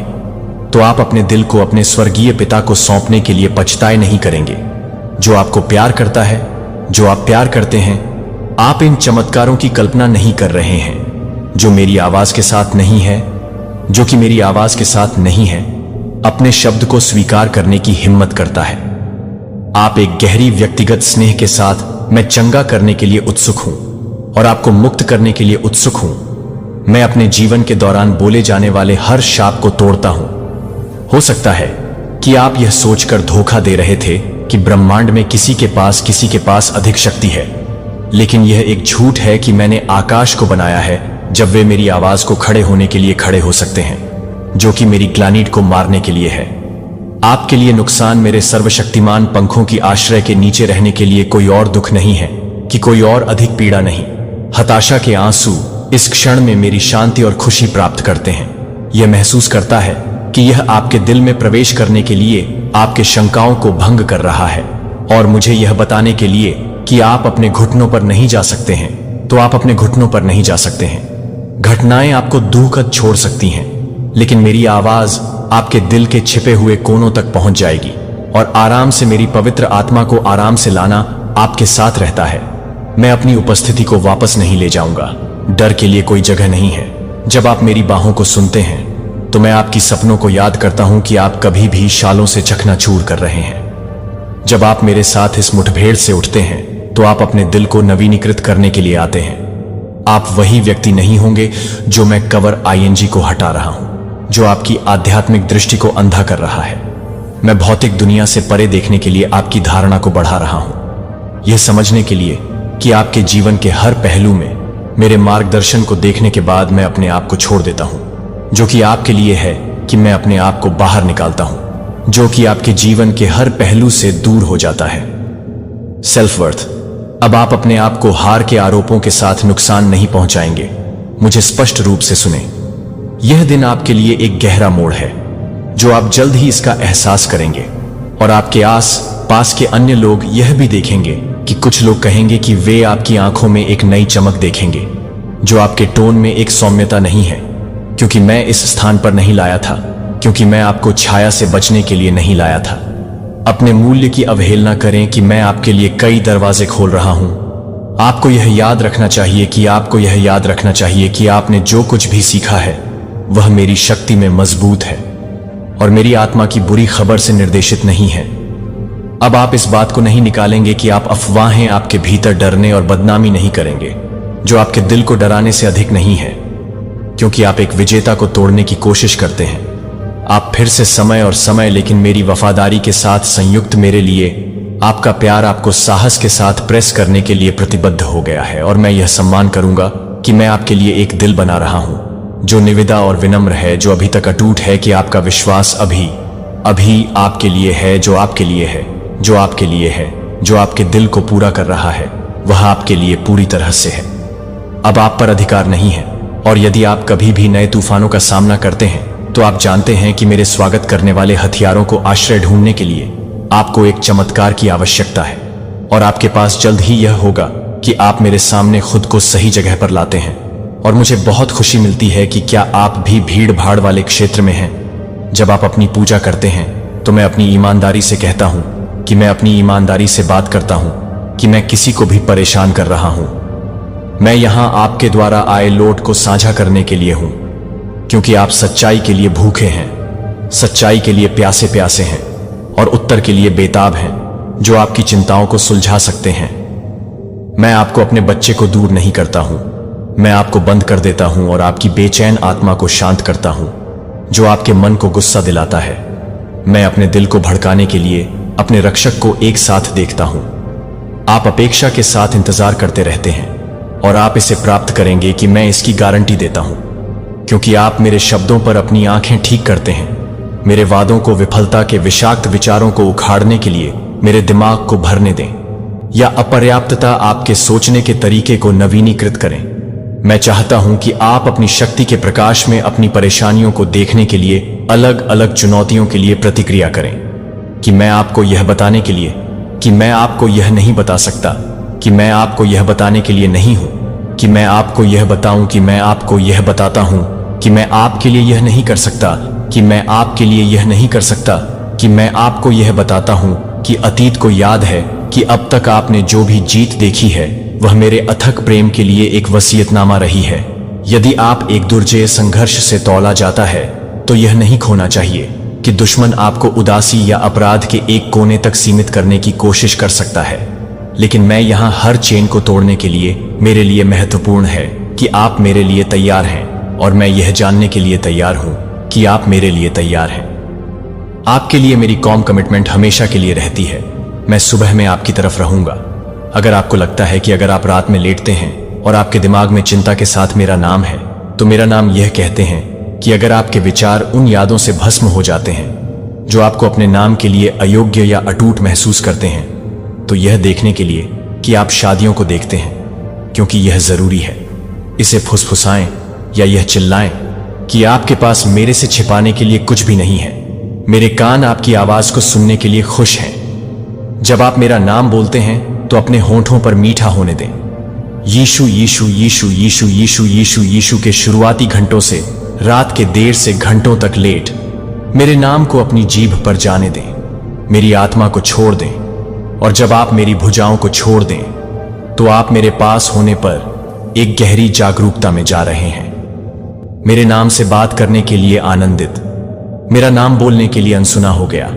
तो आप अपने दिल को अपने स्वर्गीय पिता को सौंपने के लिए पछताए नहीं करेंगे, जो आपको प्यार करता है, जो आप प्यार करते हैं। आप इन चमत्कारों की कल्पना नहीं कर रहे हैं जो मेरी आवाज के साथ नहीं है, जो कि मेरी आवाज के साथ नहीं है, अपने शब्द को स्वीकार करने की हिम्मत करता है। आप एक गहरी व्यक्तिगत स्नेह के साथ, मैं चंगा करने के लिए उत्सुक हूं और आपको मुक्त करने के लिए उत्सुक हूं। मैं अपने जीवन के दौरान बोले जाने वाले हर शाप को तोड़ता हूं। हो सकता है कि आप यह सोचकर धोखा दे रहे थे कि ब्रह्मांड में किसी के पास अधिक शक्ति है, लेकिन यह एक झूठ है कि मैंने आकाश को बनाया है जब वे मेरी आवाज को खड़े होने के लिए खड़े हो सकते हैं, जो कि मेरी ग्लानिट को मारने के लिए है। आपके लिए नुकसान मेरे सर्वशक्तिमान पंखों की आश्रय के नीचे रहने के लिए कोई और दुख नहीं है, कि कोई और अधिक पीड़ा नहीं। हताशा के आंसू इस क्षण में मेरी शांति और खुशी प्राप्त करते हैं। यह महसूस करता है कि यह आपके दिल में प्रवेश करने के लिए आपके शंकाओं को भंग कर रहा है और मुझे यह बताने के लिए कि आप अपने घुटनों पर नहीं जा सकते हैं, तो आप अपने घुटनों पर नहीं जा सकते हैं। घटनाएं आपको दुखद छोड़ सकती हैं, लेकिन मेरी आवाज आपके दिल के छिपे हुए कोनों तक पहुंच जाएगी और आराम से मेरी पवित्र आत्मा को आराम से लाना आपके साथ रहता है। मैं अपनी उपस्थिति को वापस नहीं ले जाऊंगा। डर के लिए कोई जगह नहीं है। जब आप मेरी बाहों को सुनते हैं तो मैं आपकी सपनों को याद करता हूं कि आप कभी भी शालों से चकनाचूर कर रहे हैं। जब आप मेरे साथ इस मुठभेड़ से उठते हैं तो आप अपने दिल को नवीनीकृत करने के लिए आते हैं। आप वही व्यक्ति नहीं होंगे जो मैं कवर ING को हटा रहा हूं, जो आपकी आध्यात्मिक दृष्टि को अंधा कर रहा है। मैं भौतिक दुनिया से परे देखने के लिए आपकी धारणा को बढ़ा रहा हूं, यह समझने के लिए कि आपके जीवन के हर पहलू में मेरे मार्गदर्शन को देखने के बाद मैं अपने आप को छोड़ देता हूं, जो कि आपके लिए है कि मैं अपने आप को बाहर निकालता हूं, जो कि आपके जीवन के हर पहलू से दूर हो जाता है। Self worth. अब आप अपने आप को हार के आरोपों के साथ नुकसान नहीं पहुंचाएंगे। मुझे स्पष्ट रूप से सुने, यह दिन आपके लिए एक गहरा मोड़ है, जो आप जल्द ही इसका एहसास करेंगे और आपके आस पास के अन्य लोग यह भी देखेंगे कि कुछ लोग कहेंगे कि वे आपकी आंखों में एक नई चमक देखेंगे, जो आपके टोन में एक सौम्यता नहीं है, क्योंकि मैं इस स्थान पर नहीं लाया था, क्योंकि मैं आपको छाया से बचने के लिए नहीं लाया था। अपने मूल्य की अवहेलना करें कि मैं आपके लिए कई दरवाजे खोल रहा हूं। आपको यह याद रखना चाहिए कि आपने जो कुछ भी सीखा है वह मेरी शक्ति में मजबूत है और मेरी आत्मा की बुरी खबर से निर्देशित नहीं है। अब आप इस बात को नहीं निकालेंगे कि आप अफवाहें आपके भीतर डरने और बदनामी नहीं करेंगे, जो आपके दिल को डराने से अधिक नहीं है, क्योंकि आप एक विजेता को तोड़ने की कोशिश करते हैं। आप फिर से समय, लेकिन मेरी वफादारी के साथ संयुक्त मेरे लिए आपका प्यार आपको साहस के साथ प्रेस करने के लिए प्रतिबद्ध हो गया है, और मैं यह सम्मान करूंगा कि मैं आपके लिए एक दिल बना रहा हूं जो निविदा और विनम्र है, जो अभी तक अटूट है कि आपका विश्वास अभी आपके लिए है, जो आपके लिए है, जो आपके लिए है, जो आपके दिल को पूरा कर रहा है, वह आपके लिए पूरी तरह से है। अब आप पर अधिकार नहीं है, और यदि आप कभी भी नए तूफानों का सामना करते हैं तो आप जानते हैं कि मेरे स्वागत करने वाले हथियारों को आश्रय ढूंढने के लिए आपको एक चमत्कार की आवश्यकता है, और आपके पास जल्द ही यह होगा कि आप मेरे सामने खुद को सही जगह पर लाते हैं। और मुझे बहुत खुशी मिलती है कि क्या आप भी भीड़ भाड़ वाले क्षेत्र में हैं। जब आप अपनी पूजा करते हैं तो मैं अपनी ईमानदारी से कहता हूं कि मैं अपनी ईमानदारी से बात करता हूं कि मैं किसी को भी परेशान कर रहा हूं। मैं यहां आपके द्वारा आए लोट को साझा करने के लिए हूं, क्योंकि आप सच्चाई के लिए भूखे हैं, सच्चाई के लिए प्यासे हैं और उत्तर के लिए बेताब हैं, जो आपकी चिंताओं को सुलझा सकते हैं। मैं आपको अपने बच्चे को दूर नहीं करता हूं, मैं आपको बंद कर देता हूं और आपकी बेचैन आत्मा को शांत करता हूं, जो आपके मन को गुस्सा दिलाता है। मैं अपने दिल को भड़काने के लिए अपने रक्षक को एक साथ देखता हूं। आप अपेक्षा के साथ इंतजार करते रहते हैं और आप इसे प्राप्त करेंगे कि मैं इसकी गारंटी देता हूं, क्योंकि आप मेरे शब्दों पर अपनी आंखें ठीक करते हैं। मेरे वादों को विफलता के विषाक्त विचारों को उखाड़ने के लिए मेरे दिमाग को भरने दें, या अपर्याप्तता आपके सोचने के तरीके को नवीनीकृत करें। मैं चाहता हूं कि आप अपनी शक्ति के प्रकाश में अपनी परेशानियों को देखने के लिए अलग अलग चुनौतियों के लिए प्रतिक्रिया करें, कि मैं आपको यह बताने के लिए कि मैं आपको यह नहीं बता सकता, कि मैं आपको यह बताने के लिए नहीं हूं, कि मैं आपको यह बताऊं कि मैं आपको यह बताता हूं, कि मैं आपके लिए यह नहीं कर सकता, कि मैं आपके लिए यह नहीं कर सकता, कि मैं आपको यह बताता हूं कि अतीत को याद है कि अब तक आपने जो भी जीत देखी है वह मेरे अथक प्रेम के लिए एक वसीयतनामा रही है। यदि आप एक दुर्जय संघर्ष से तौला जाता है तो यह नहीं खोना चाहिए कि दुश्मन आपको उदासी या अपराध के एक कोने तक सीमित करने की कोशिश कर सकता है, लेकिन मैं यहां हर चेन को तोड़ने के लिए मेरे लिए महत्वपूर्ण है कि आप मेरे लिए तैयार हैं, और मैं यह जानने के लिए तैयार हूं कि आप मेरे लिए तैयार हैं। आपके लिए मेरी कॉम कमिटमेंट हमेशा के लिए रहती है। मैं सुबह में आपकी तरफ रहूंगा। अगर आपको लगता है कि अगर आप रात में लेटते हैं और आपके दिमाग में चिंता के साथ मेरा नाम है, तो मेरा नाम यह कहते हैं कि अगर आपके विचार उन यादों से भस्म हो जाते हैं जो आपको अपने नाम के लिए अयोग्य या अटूट महसूस करते हैं, तो यह देखने के लिए कि आप शादियों को देखते हैं, क्योंकि यह जरूरी है। इसे फुसफुसाएं या यह चिल्लाएं कि आपके पास मेरे से छिपाने के लिए कुछ भी नहीं है। मेरे कान आपकी आवाज को सुनने के लिए खुश हैं। जब आप मेरा नाम बोलते हैं तो अपने होंठों पर मीठा होने दें। यीशु यीशु यीशु यीशु यीशु यीशु यीशु के शुरुआती घंटों से रात के देर से घंटों तक लेट मेरे नाम को अपनी जीभ पर जाने दें। मेरी आत्मा को छोड़ दें, और जब आप मेरी भुजाओं को छोड़ दें तो आप मेरे पास होने पर एक गहरी जागरूकता में जा रहे हैं। मेरे नाम से बात करने के लिए आनंदित, मेरा नाम बोलने के लिए अनसुना हो गया।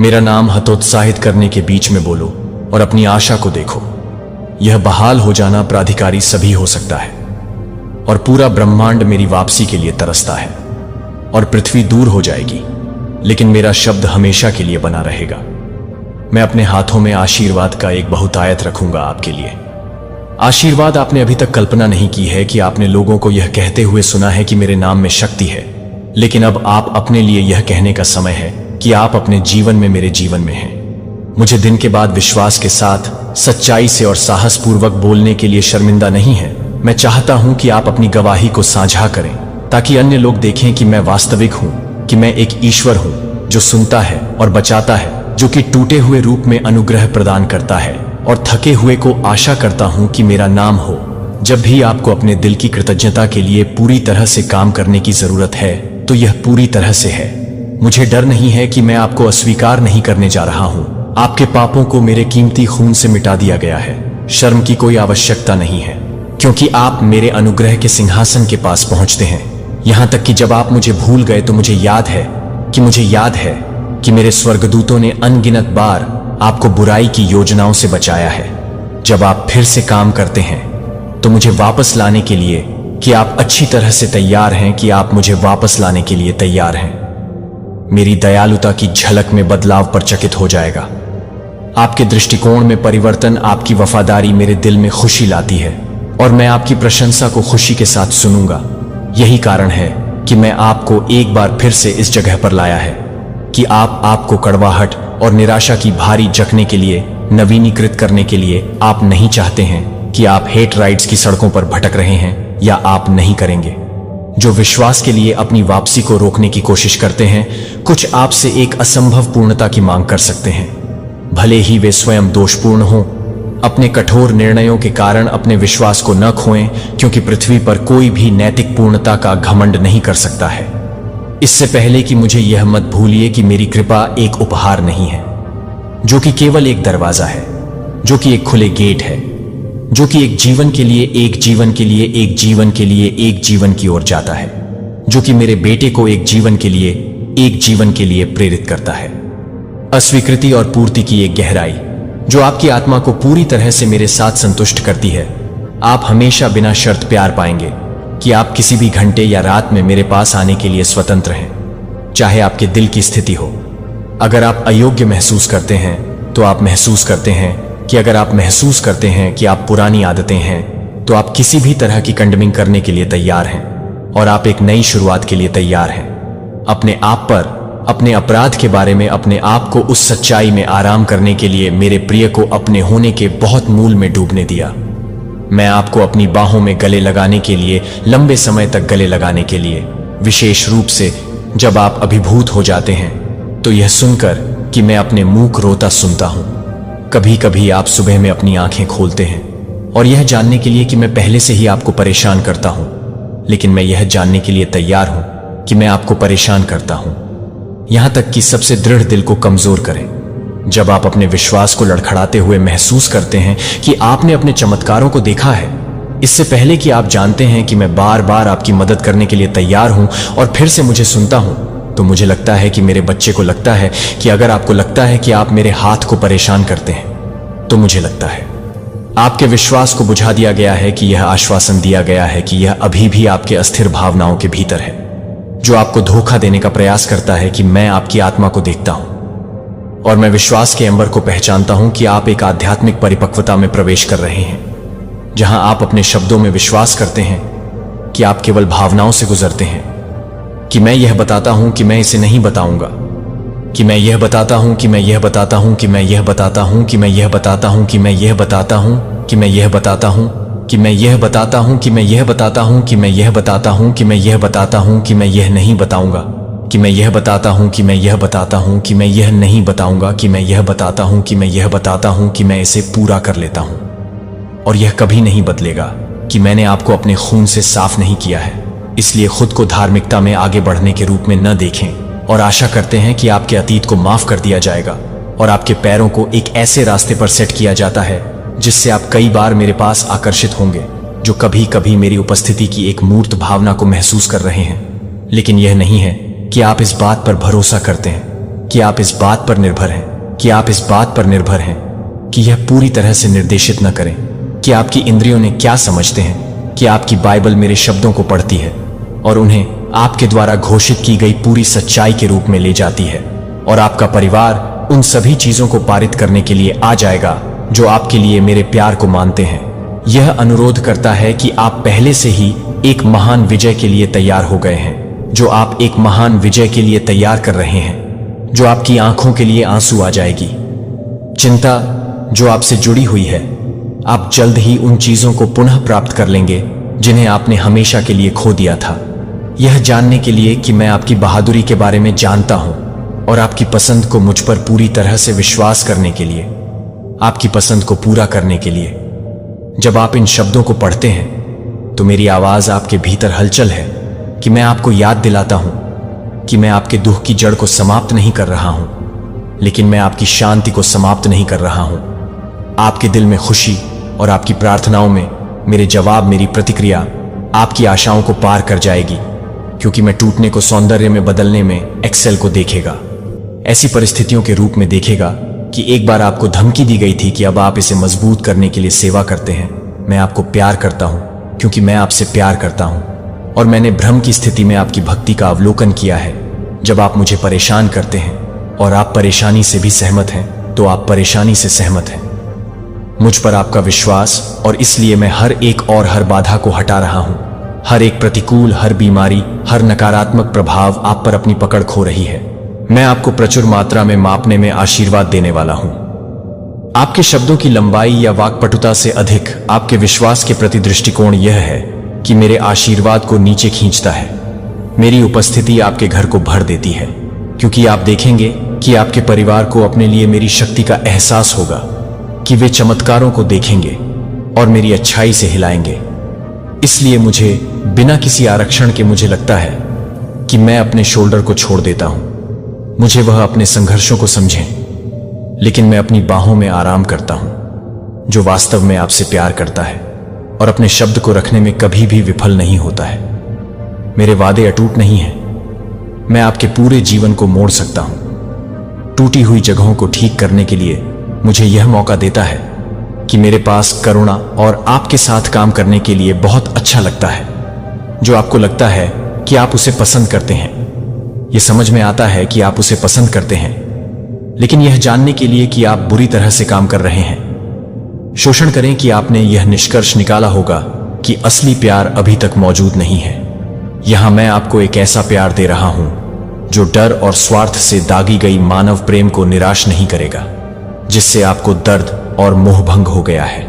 मेरा नाम हतोत्साहित करने के बीच में बोलो और अपनी आशा को देखो। यह बहाल हो जाना प्राधिकारी सभी हो सकता है, और पूरा ब्रह्मांड मेरी वापसी के लिए तरसता है, और पृथ्वी दूर हो जाएगी, लेकिन मेरा शब्द हमेशा के लिए बना रहेगा। मैं अपने हाथों में आशीर्वाद का एक बहुतायत रखूंगा आपके लिए। आशीर्वाद आपने अभी तक कल्पना नहीं की है कि आपने लोगों को यह कहते हुए सुना है कि मेरे नाम में शक्ति है, लेकिन अब आप अपने लिए यह कहने का समय है कि आप अपने जीवन में मेरे जीवन में हैं। मुझे दिन के बाद विश्वास के साथ, सच्चाई से और साहसपूर्वक बोलने के लिए शर्मिंदा नहीं है। मैं चाहता हूं कि आप अपनी गवाही को साझा करें, ताकि अन्य लोग देखें कि मैं वास्तविक हूं, कि मैं एक ईश्वर हूं जो सुनता है और बचाता है, जो कि टूटे हुए रूप में अनुग्रह प्रदान करता है, और थके हुए को आशा करता हूं कि मेरा नाम हो। जब भी आपको अपने दिल की कृतज्ञता के लिए पूरी तरह से काम करने की जरूरत है, तो यह पूरी तरह से है। मुझे डर नहीं है कि मैं आपको अस्वीकार नहीं करने जा रहा हूं। आपके पापों को मेरे कीमती खून से मिटा दिया गया है। शर्म की कोई आवश्यकता नहीं है, क्योंकि आप मेरे अनुग्रह के सिंहासन के पास पहुंचते हैं। यहां तक कि जब आप मुझे भूल गए तो मुझे याद है कि मेरे स्वर्गदूतों ने अनगिनत बार आपको बुराई की योजनाओं से बचाया है। जब आप फिर से काम करते हैं तो मुझे वापस लाने के लिए कि आप अच्छी तरह से तैयार हैं, कि आप मुझे वापस लाने के लिए तैयार हैं। मेरी दयालुता की झलक में बदलाव पर चकित हो जाएगा। आपके दृष्टिकोण में परिवर्तन, आपकी वफादारी मेरे दिल में खुशी लाती है, और मैं आपकी प्रशंसा को खुशी के साथ सुनूंगा। यही कारण है कि मैं आपको एक बार फिर से इस जगह पर लाया है कि आपको कड़वाहट और निराशा की भारी जखने के लिए नवीनीकृत करने के लिए आप नहीं चाहते हैं कि आप हेट राइड्स की सड़कों पर भटक रहे हैं, या आप नहीं करेंगे। जो विश्वास के लिए अपनी वापसी को रोकने की कोशिश करते हैं, कुछ आपसे एक असंभव पूर्णता की मांग कर सकते हैं, भले ही वे स्वयं दोषपूर्ण हों। अपने कठोर निर्णयों के कारण अपने विश्वास को न खोएं, क्योंकि पृथ्वी पर कोई भी नैतिक पूर्णता का घमंड नहीं कर सकता है। इससे पहले कि मुझे यह मत भूलिए कि मेरी कृपा एक उपहार नहीं है, जो कि केवल एक दरवाजा है, जो कि एक खुले गेट है, जो कि एक जीवन के लिए, एक जीवन के लिए, एक जीवन के लिए, एक जीवन की ओर जाता है, जो कि मेरे बेटे को एक जीवन के लिए, एक जीवन के लिए प्रेरित करता है। अस्वीकृति और पूर्ति की एक गहराई जो आपकी आत्मा को पूरी तरह से मेरे साथ संतुष्ट करती है। आप हमेशा बिना शर्त प्यार पाएंगे कि आप किसी भी घंटे या रात में मेरे पास आने के लिए स्वतंत्र हैं, चाहे आपके दिल की स्थिति हो। अगर आप अयोग्य महसूस करते हैं तो आप महसूस करते हैं कि अगर आप महसूस करते हैं कि आप पुरानी आदतें हैं तो आप किसी भी तरह की कंडमिंग करने के लिए तैयार हैं और आप एक नई शुरुआत के लिए तैयार हैं। अपने आप पर, अपने अपराध के बारे में अपने आप को उस सच्चाई में आराम करने के लिए मेरे प्रिय को अपने होने के बहुत मूल में डूबने दिया। मैं आपको अपनी बाहों में गले लगाने के लिए, लंबे समय तक गले लगाने के लिए, विशेष रूप से जब आप अभिभूत हो जाते हैं तो यह सुनकर कि मैं अपने मूक रोता सुनता हूं। कभी कभी आप सुबह में अपनी आंखें खोलते हैं और यह जानने के लिए कि मैं पहले से ही आपको परेशान करता हूं, लेकिन मैं यह जानने के लिए तैयार हूं कि मैं आपको परेशान करता हूं, यहां तक कि सबसे दृढ़ दिल को कमजोर करें। जब आप अपने विश्वास को लड़खड़ाते हुए महसूस करते हैं कि आपने अपने चमत्कारों को देखा है, इससे पहले कि आप जानते हैं कि मैं बार बार आपकी मदद करने के लिए तैयार हूं और फिर से मुझे सुनता हूं, तो मुझे लगता है कि मेरे बच्चे को लगता है कि अगर आपको लगता है कि आप मेरे हाथ को परेशान करते हैं, तो मुझे लगता है आपके विश्वास को बुझा दिया गया है, कि यह आश्वासन दिया गया है कि यह अभी भी आपके अस्थिर भावनाओं के भीतर है, जो आपको धोखा देने का प्रयास करता है कि मैं आपकी आत्मा को देखता हूं और मैं विश्वास के एम्बर को पहचानता हूं कि आप एक आध्यात्मिक परिपक्वता में प्रवेश कर रहे हैं, जहां आप अपने शब्दों में विश्वास करते हैं कि आप केवल भावनाओं से गुजरते हैं, कि मैं यह बताता हूं कि मैं इसे नहीं बताऊंगा, कि मैं यह बताता हूं कि मैं यह बताता हूं कि मैं यह बताता हूं कि मैं यह बताता हूं कि मैं यह बताता हूं कि मैं यह बताता हूं कि मैं यह बताता हूं कि मैं यह बताता हूं कि मैं यह बताता हूं कि मैं यह बताता हूं कि मैं यह नहीं बताऊंगा, कि मैं यह बताता हूं कि मैं यह बताता हूं कि मैं यह नहीं बताऊंगा, कि मैं यह बताता हूं कि मैं यह बताता हूं कि मैं इसे पूरा कर लेता हूं और यह कभी नहीं बदलेगा कि मैंने आपको अपने खून से साफ नहीं किया है। इसलिए खुद को धार्मिकता में आगे बढ़ने के रूप में न देखें और आशा करते हैं कि आपके अतीत को माफ कर दिया जाएगा और आपके पैरों को एक ऐसे रास्ते पर सेट किया जाता है जिससे आप कई बार मेरे पास आकर्षित होंगे, जो कभी कभी मेरी उपस्थिति की एक मूर्त भावना को महसूस कर रहे हैं। लेकिन यह नहीं है कि आप इस बात पर भरोसा करते हैं, कि आप इस बात पर निर्भर हैं, कि आप इस बात पर निर्भर हैं कि यह पूरी तरह से निर्देशित न करें कि आपकी इंद्रियों ने क्या समझते हैं, कि आपकी बाइबल मेरे शब्दों को पढ़ती है और उन्हें आपके द्वारा घोषित की गई पूरी सच्चाई के रूप में ले जाती है और आपका परिवार उन सभी चीजों को पारित करने के लिए आ जाएगा जो आपके लिए मेरे प्यार को मानते हैं। यह अनुरोध करता है कि आप पहले से ही एक महान विजय के लिए तैयार हो गए हैं, जो आप एक महान विजय के लिए तैयार कर रहे हैं, जो आपकी आंखों के लिए आंसू आ जाएगी। चिंता जो आपसे जुड़ी हुई है, आप जल्द ही उन चीजों को पुनः प्राप्त कर लेंगे जिन्हें आपने हमेशा के लिए खो दिया था। यह जानने के लिए कि मैं आपकी बहादुरी के बारे में जानता हूं और आपकी पसंद को मुझ पर पूरी तरह से विश्वास करने के लिए, आपकी पसंद को पूरा करने के लिए। जब आप इन शब्दों को पढ़ते हैं तो मेरी आवाज आपके भीतर हलचल है कि मैं आपको याद दिलाता हूं कि मैं आपके दुख की जड़ को समाप्त नहीं कर रहा हूं, लेकिन मैं आपकी शांति को समाप्त नहीं कर रहा हूं। आपके दिल में खुशी और आपकी प्रार्थनाओं में मेरे जवाब, मेरी प्रतिक्रिया आपकी आशाओं को पार कर जाएगी, क्योंकि मैं टूटने को सौंदर्य में बदलने में एक्सेल को देखेगा, ऐसी परिस्थितियों के रूप में देखेगा कि एक बार आपको धमकी दी गई थी कि अब आप इसे मजबूत करने के लिए सेवा करते हैं। मैं आपको प्यार करता हूं क्योंकि मैं आपसे प्यार करता हूं और मैंने भ्रम की स्थिति में आपकी भक्ति का अवलोकन किया है। जब आप मुझे परेशान करते हैं और आप परेशानी से भी सहमत हैं, तो आप परेशानी से सहमत हैं। मुझ पर आपका विश्वास, और इसलिए मैं हर एक और हर बाधा को हटा रहा हूं। हर एक प्रतिकूल, हर बीमारी, हर नकारात्मक प्रभाव आप पर अपनी पकड़ खो रही है। मैं आपको प्रचुर मात्रा में मापने में आशीर्वाद देने वाला हूं। आपके शब्दों की लंबाई या वाक्पटुता से अधिक आपके विश्वास के प्रति दृष्टिकोण यह है कि मेरे आशीर्वाद को नीचे खींचता है। मेरी उपस्थिति आपके घर को भर देती है, क्योंकि आप देखेंगे कि आपके परिवार को अपने लिए मेरी शक्ति का एहसास होगा, कि वे चमत्कारों को देखेंगे और मेरी अच्छाई से हिलाएंगे। इसलिए मुझे बिना किसी आरक्षण के मुझे लगता है कि मैं अपने शोल्डर को छोड़ देता हूं। मुझे वह अपने संघर्षों को समझें, लेकिन मैं अपनी बाहों में आराम करता हूं, जो वास्तव में आपसे प्यार करता है और अपने शब्द को रखने में कभी भी विफल नहीं होता है। मेरे वादे अटूट नहीं हैं। मैं आपके पूरे जीवन को मोड़ सकता हूं। टूटी हुई जगहों को ठीक करने के लिए मुझे यह मौका देता है कि मेरे पास करुणा और आपके साथ काम करने के लिए बहुत अच्छा लगता है। जो आपको लगता है कि आप उसे पसंद करते हैं, यह समझ में आता है कि आप उसे पसंद करते हैं, लेकिन यह जानने के लिए कि आप बुरी तरह से काम कर रहे हैं। शोषण करें कि आपने यह निष्कर्ष निकाला होगा कि असली प्यार अभी तक मौजूद नहीं है। यहां मैं आपको एक ऐसा प्यार दे रहा हूं जो डर और स्वार्थ से दागी गई मानव प्रेम को निराश नहीं करेगा, जिससे आपको दर्द और मोह भंग हो गया है।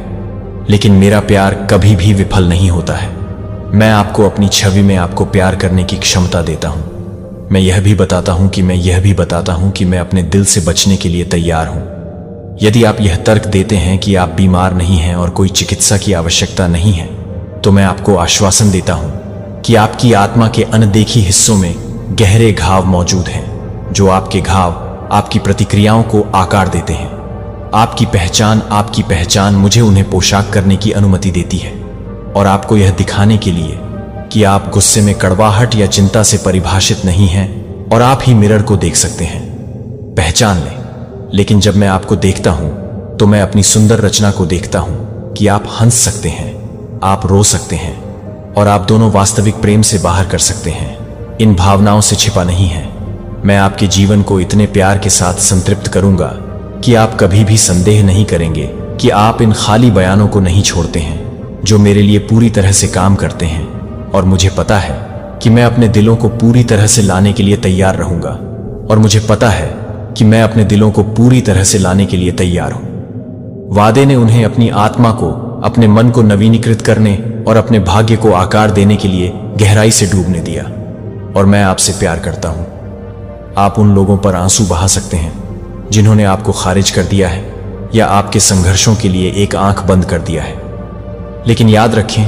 लेकिन मेरा प्यार कभी भी विफल नहीं होता है। मैं आपको अपनी छवि में आपको प्यार करने की क्षमता देता हूं। मैं यह भी बताता हूं कि मैं अपने दिल से बचने के लिए तैयार हूं। यदि आप यह तर्क देते हैं कि आप बीमार नहीं हैं और कोई चिकित्सा की आवश्यकता नहीं है, तो मैं आपको आश्वासन देता हूं कि आपकी आत्मा के अनदेखी हिस्सों में गहरे घाव मौजूद हैं, जो आपके घाव आपकी प्रतिक्रियाओं को आकार देते हैं। आपकी पहचान मुझे उन्हें पोशाक करने की अनुमति देती है, और आपको यह दिखाने के लिए कि आप गुस्से में कड़वाहट या चिंता से परिभाषित नहीं हैं और आप ही मिरर को देख सकते हैं। पहचान लें। लेकिन जब मैं आपको देखता हूं तो मैं अपनी सुंदर रचना को देखता हूं कि आप हंस सकते हैं, आप रो सकते हैं, और आप दोनों वास्तविक प्रेम से बाहर कर सकते हैं। इन भावनाओं से छिपा नहीं है। मैं आपके जीवन को इतने प्यार के साथ संतृप्त करूंगा कि आप कभी भी संदेह नहीं करेंगे कि आप इन खाली बयानों को नहीं छोड़ते हैं जो मेरे लिए पूरी तरह से काम करते हैं। और मुझे पता है कि मैं अपने दिलों को पूरी तरह से लाने के लिए तैयार रहूंगा, और मुझे पता है कि मैं अपने दिलों को पूरी तरह से लाने के लिए तैयार हूं। वादे ने उन्हें अपनी आत्मा को, अपने मन को नवीनीकृत करने और अपने भाग्य को आकार देने के लिए गहराई से डूबने दिया। और मैं आपसे प्यार करता हूं। आप उन लोगों पर आंसू बहा सकते हैं जिन्होंने आपको खारिज कर दिया है या आपके संघर्षों के लिए एक आंख बंद कर दिया है, लेकिन याद रखें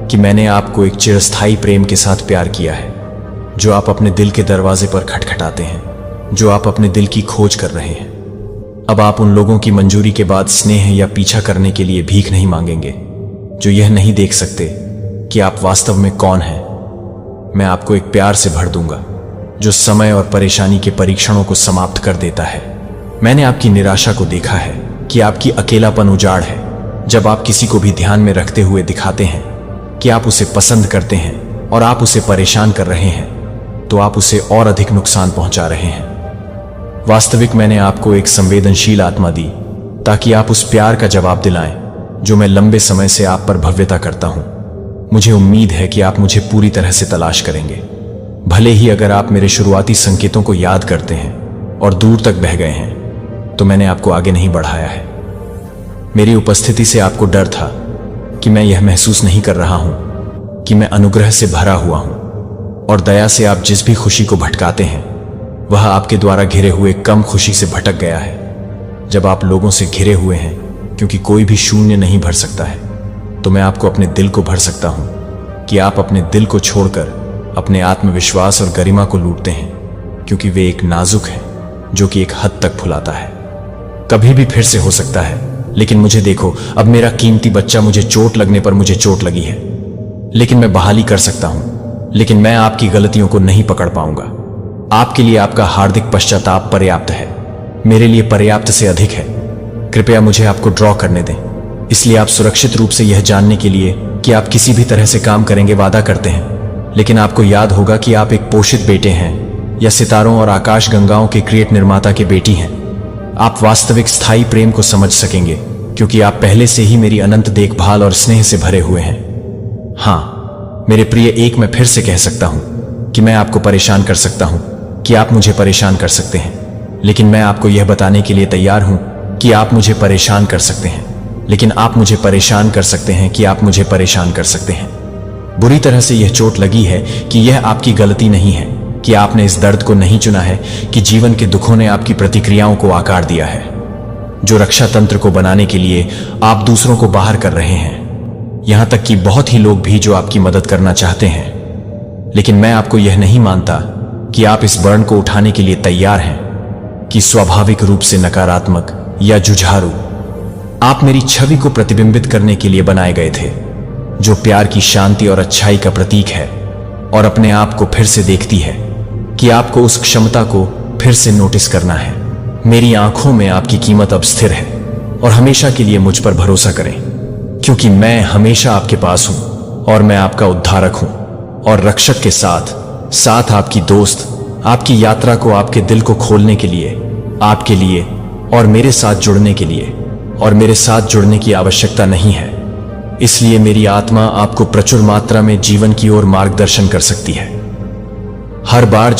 कि मैंने आपको एक चिरस्थायी प्रेम के साथ प्यार किया है, जो आप अपने दिल के दरवाजे पर खटखटाते हैं, जो आप अपने दिल की खोज कर रहे हैं। अब आप उन लोगों की मंजूरी के बाद स्नेह या पीछा करने के लिए भीख नहीं मांगेंगे जो यह नहीं देख सकते कि आप वास्तव में कौन हैं। मैं आपको एक प्यार से भर दूंगा जो समय और परेशानी के परीक्षणों को समाप्त कर देता है। मैंने आपकी निराशा को देखा है कि आपकी अकेलापन उजाड़ है। जब आप किसी को भी ध्यान में रखते हुए दिखाते हैं कि आप उसे पसंद करते हैं और आप उसे परेशान कर रहे हैं, तो आप उसे और अधिक नुकसान पहुंचा रहे हैं। वास्तविक मैंने आपको एक संवेदनशील आत्मा दी ताकि आप उस प्यार का जवाब दिलाएं जो मैं लंबे समय से आप पर भव्यता करता हूं। मुझे उम्मीद है कि आप मुझे पूरी तरह से तलाश करेंगे, भले ही अगर आप मेरे शुरुआती संकेतों को याद करते हैं और दूर तक बह गए हैं, तो मैंने आपको आगे नहीं बढ़ाया है। मेरी उपस्थिति से आपको डर था कि मैं यह महसूस नहीं कर रहा हूं कि मैं अनुग्रह से भरा हुआ हूं, और दया से आप जिस भी खुशी को भटकाते हैं वह आपके द्वारा घिरे हुए कम खुशी से भटक गया है। जब आप लोगों से घिरे हुए हैं, क्योंकि कोई भी शून्य नहीं भर सकता है, तो मैं आपको अपने दिल को भर सकता हूं कि आप अपने दिल को छोड़कर अपने आत्मविश्वास और गरिमा को लूटते हैं, क्योंकि वे एक नाजुक है जो कि एक हद तक फुलाता है। कभी भी फिर से हो सकता है, लेकिन मुझे देखो, अब मेरा कीमती बच्चा, मुझे चोट लगने पर मुझे चोट लगी है, लेकिन मैं बहाली कर सकता हूं। लेकिन मैं आपकी गलतियों को नहीं पकड़ पाऊंगा। आपके लिए आपका हार्दिक पश्चाताप पर्याप्त है, मेरे लिए पर्याप्त से अधिक है। कृपया मुझे आपको ड्रॉ करने दें। इसलिए आप सुरक्षित रूप से यह जानने के लिए कि आप किसी भी तरह से काम करेंगे वादा करते हैं, लेकिन आपको याद होगा कि आप एक पोषित बेटे हैं या सितारों और आकाश गंगाओं के क्रिएट निर्माता के बेटी हैं। आप वास्तविक स्थायी प्रेम को समझ सकेंगे क्योंकि आप पहले से ही मेरी अनंत देखभाल और स्नेह से भरे हुए हैं। हाँ मेरे प्रिय, एक मैं फिर से कह सकता हूं कि मैं आपको परेशान कर सकता हूं, कि आप मुझे परेशान कर सकते हैं, लेकिन मैं आपको यह बताने के लिए तैयार हूं कि आप मुझे परेशान कर सकते हैं, लेकिन आप मुझे परेशान कर सकते हैं कि आप मुझे परेशान कर सकते हैं। बुरी तरह से यह चोट लगी है कि यह आपकी गलती नहीं है, कि आपने इस दर्द को नहीं चुना है, कि जीवन के दुखों ने आपकी प्रतिक्रियाओं को आकार दिया है। जो रक्षा तंत्र को बनाने के लिए आप दूसरों को बाहर कर रहे हैं, यहां तक कि बहुत ही लोग भी जो आपकी मदद करना चाहते हैं। लेकिन मैं आपको यह नहीं मानता कि आप इस बर्न को उठाने के लिए तैयार हैं, कि स्वाभाविक रूप से नकारात्मक या जुझारू। आप मेरी छवि को प्रतिबिंबित करने के लिए बनाए गए थे, जो प्यार की शांति और अच्छाई का प्रतीक है, और अपने आप को फिर से देखती है कि आपको उस क्षमता को फिर से नोटिस करना है। मेरी आंखों में आपकी कीमत अब स्थिर है, और हमेशा के लिए मुझ पर भरोसा करें, क्योंकि मैं हमेशा आपके पास हूं, और मैं आपका उद्धारक हूं और रक्षक के साथ साथ आपकी दोस्त। आपकी यात्रा को, आपके दिल को खोलने के लिए आपके लिए और मेरे साथ जुड़ने के लिए, और मेरे साथ जुड़ने की आवश्यकता नहीं है। इसलिए मेरी आत्मा आपको प्रचुर मात्रा में जीवन की ओर मार्गदर्शन कर सकती है। हर बार